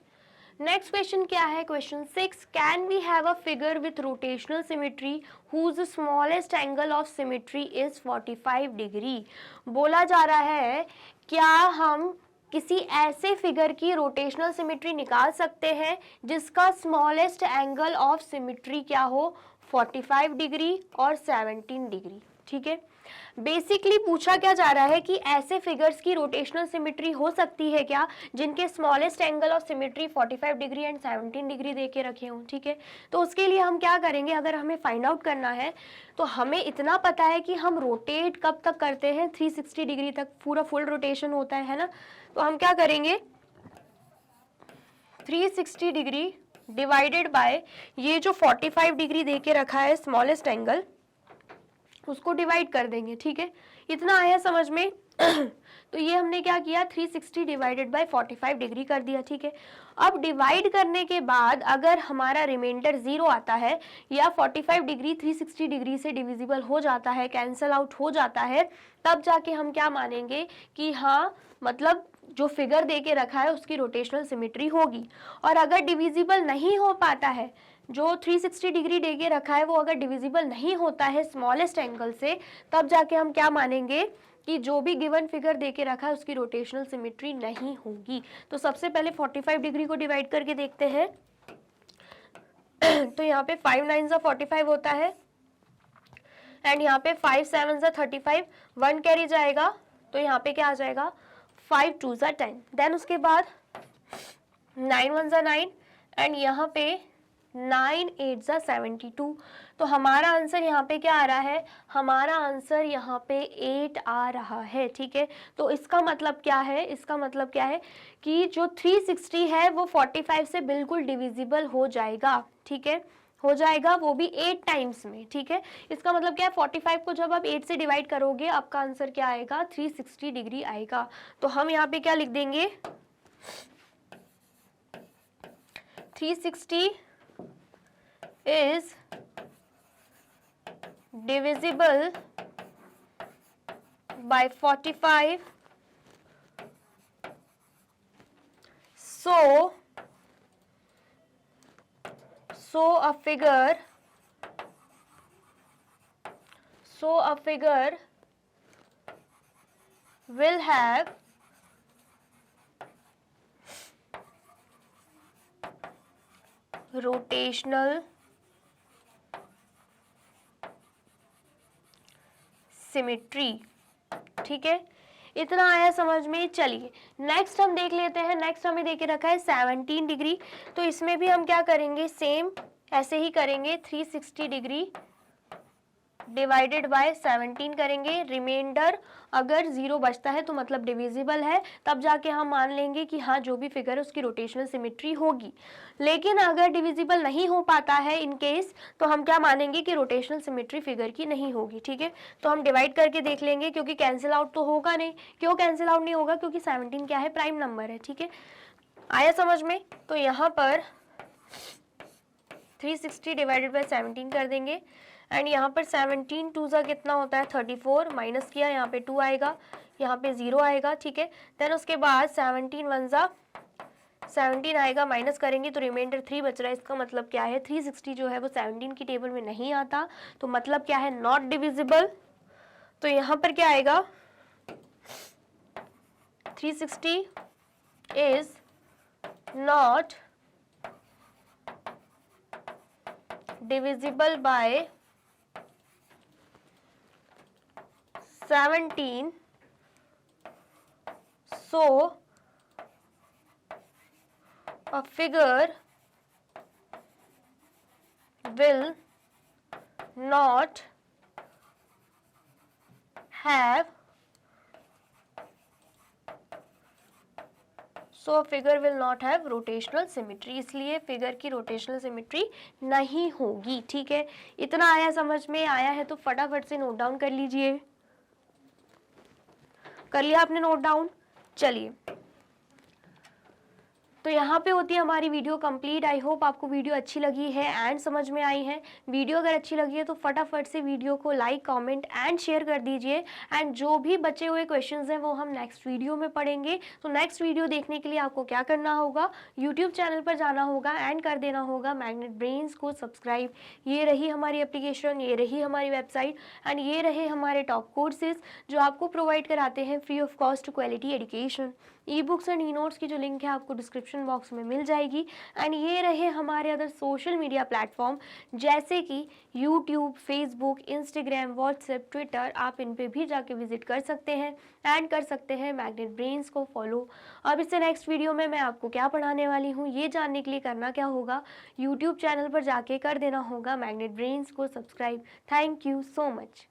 नेक्स्ट क्वेश्चन क्या है, question 6, can we have a figure with rotational symmetry whose smallest angle of symmetry is 45 degree. बोला जा रहा है क्या हम किसी ऐसे फिगर की रोटेशनल सिमेट्री निकाल सकते हैं जिसका स्मॉलेस्ट एंगल ऑफ सिमेट्री क्या हो, 45 डिग्री और 17 डिग्री, ठीक है। बेसिकली पूछा क्या जा रहा है कि ऐसे फिगर्स की रोटेशनल सिमेट्री हो सकती है क्या जिनके smallest angle of symmetry 45 degree and 17 degree दे के रखे हों, ठीक है। तो उसके लिए हम क्या करेंगे, अगर हमें फाइंड आउट करना है तो हमें इतना पता है कि हम रोटेट कब तक करते हैं, 360 डिग्री तक पूरा फुल रोटेशन होता है ना। तो हम क्या करेंगे, 360 डिग्री डिवाइडेड बाय ये जो 45 डिग्री दे के रखा है स्मॉलेस्ट एंगल, उसको डिवाइड कर देंगे, ठीक है। इतना आया समझ में। तो ये हमने क्या किया, 360 डिवाइडेड बाय 45 डिग्री कर दिया, ठीक है। अब डिवाइड करने के बाद अगर हमारा रिमाइंडर 0 आता है या 45 डिग्री 360 डिग्री से डिविजिबल हो जाता है, कैंसल आउट हो जाता है, तब जाके हम क्या मानेंगे कि हाँ मतलब जो फिगर दे के रखा है उसकी रोटेशनल सिमेट्री होगी। और अगर डिविजिबल नहीं हो पाता है, जो 360 डिग्री दे के रखा है वो अगर डिविजिबल नहीं होता है स्मॉलेस्ट एंगल से, तब जाके हम क्या मानेंगे कि जो भी गिवन फिगर दे के रखा है उसकी रोटेशनल सिमेट्री नहीं होगी। तो सबसे पहले 45 डिग्री को डिवाइड करके देखते हैं। तो यहाँ पे 5 9 ज़ा 45 होता है, एंड यहाँ पे 5 7 ज़ा 35, 1 कैरी जाएगा तो यहाँ पे क्या आ जाएगा 5 2 ज़ा 10। देन उसके बाद 9 1 ज़ा 9 एंड यहाँ पे 9 8 ज़ा 72। तो हमारा आंसर यहाँ पे क्या आ रहा है, हमारा आंसर यहाँ पे 8 आ रहा है। ठीक है, तो इसका मतलब क्या है, इसका मतलब क्या है कि जो 360 है वो 45 से बिल्कुल डिविजिबल हो जाएगा। ठीक है, हो जाएगा, वो भी 8 टाइम्स में। ठीक है, इसका मतलब क्या है, 45 को जब आप 8 से डिवाइड करोगे आपका आंसर क्या आएगा, 360 डिग्री आएगा। तो हम यहाँ पे क्या लिख देंगे, 360 is divisible by 45, so a figure will have rotational symmetry. ठीक है, इतना आया समझ में। चलिए नेक्स्ट हम देख लेते हैं। नेक्स्ट हमें देके रखा है 17 डिग्री, तो इसमें भी हम क्या करेंगे, सेम ऐसे ही करेंगे, 360 डिग्री डिवाइडेड बाय 17 करेंगे। रिमाइंडर अगर 0 बचता है तो मतलब डिविजिबल है, तब जाके हम मान लेंगे कि हाँ जो भी फिगर है उसकी रोटेशनल सिमेट्री होगी। लेकिन अगर डिविजिबल नहीं हो पाता है इन केस, तो हम क्या मानेंगे कि रोटेशनल सिमेट्री फिगर की नहीं होगी। ठीक है, तो हम डिवाइड करके देख लेंगे, क्योंकि कैंसिल आउट तो होगा नहीं। क्यों कैंसिल आउट नहीं होगा, क्योंकि 17 क्या है, प्राइम नंबर है। ठीक है, आया समझ में। तो यहाँ पर 360 डिवाइडेड बाय 17 कर देंगे एंड यहाँ पर 17 2 ज़ा कितना होता है 34, माइनस किया, यहाँ पे 2 आएगा, यहाँ पे 0 आएगा। ठीक है, देन उसके बाद 17 1 ज़ा 17 आएगा, माइनस करेंगे तो रिमाइंडर 3 बच रहा है। इसका मतलब क्या है, 360 जो है वो 17 की टेबल में नहीं आता, तो मतलब क्या है, नॉट डिविजिबल। तो यहाँ पर क्या आएगा, 360 is not divisible by 17, so a figure will not have rotational symmetry, इसलिए फिगर की रोटेशनल सिमेट्री नहीं होगी। ठीक है, इतना आया समझ में। आया है तो फटाफट से नोट डाउन कर लीजिए। कर लिया आपने नोट डाउन। चलिए, तो यहाँ पे होती है हमारी वीडियो कंप्लीट। आई होप आपको वीडियो अच्छी लगी है एंड समझ में आई है। वीडियो अगर अच्छी लगी है तो फटाफट से वीडियो को लाइक, कमेंट एंड शेयर कर दीजिए। एंड जो भी बचे हुए क्वेश्चंस हैं वो हम नेक्स्ट वीडियो में पढ़ेंगे। तो नेक्स्ट वीडियो देखने के लिए आपको क्या करना होगा, यूट्यूब चैनल पर जाना होगा एंड कर देना होगा मैग्नेट ब्रेन्स को सब्सक्राइब। ये रही हमारी एप्लीकेशन, ये रही हमारी वेबसाइट एंड ये रहे हमारे टॉप कोर्सेज जो आपको प्रोवाइड कराते हैं free of cost quality education. E books and e notes की जो लिंक है आपको डिस्क्रिप्शन बॉक्स में मिल जाएगी। एंड ये रहे हमारे अदर सोशल मीडिया प्लेटफॉर्म जैसे कि YouTube, Facebook, Instagram, WhatsApp, Twitter. आप इन पे भी जाके विजिट कर सकते हैं एंड कर सकते हैं मैग्नेट ब्रेन्स को फॉलो। अब इससे नेक्स्ट वीडियो में मैं आपको क्या पढ़ाने वाली हूँ ये जानने के लिए करना क्या होगा, यूट्यूब चैनल पर जाके कर देना होगा मैग्नेट ब्रेन्स को subscribe. Thank you so much.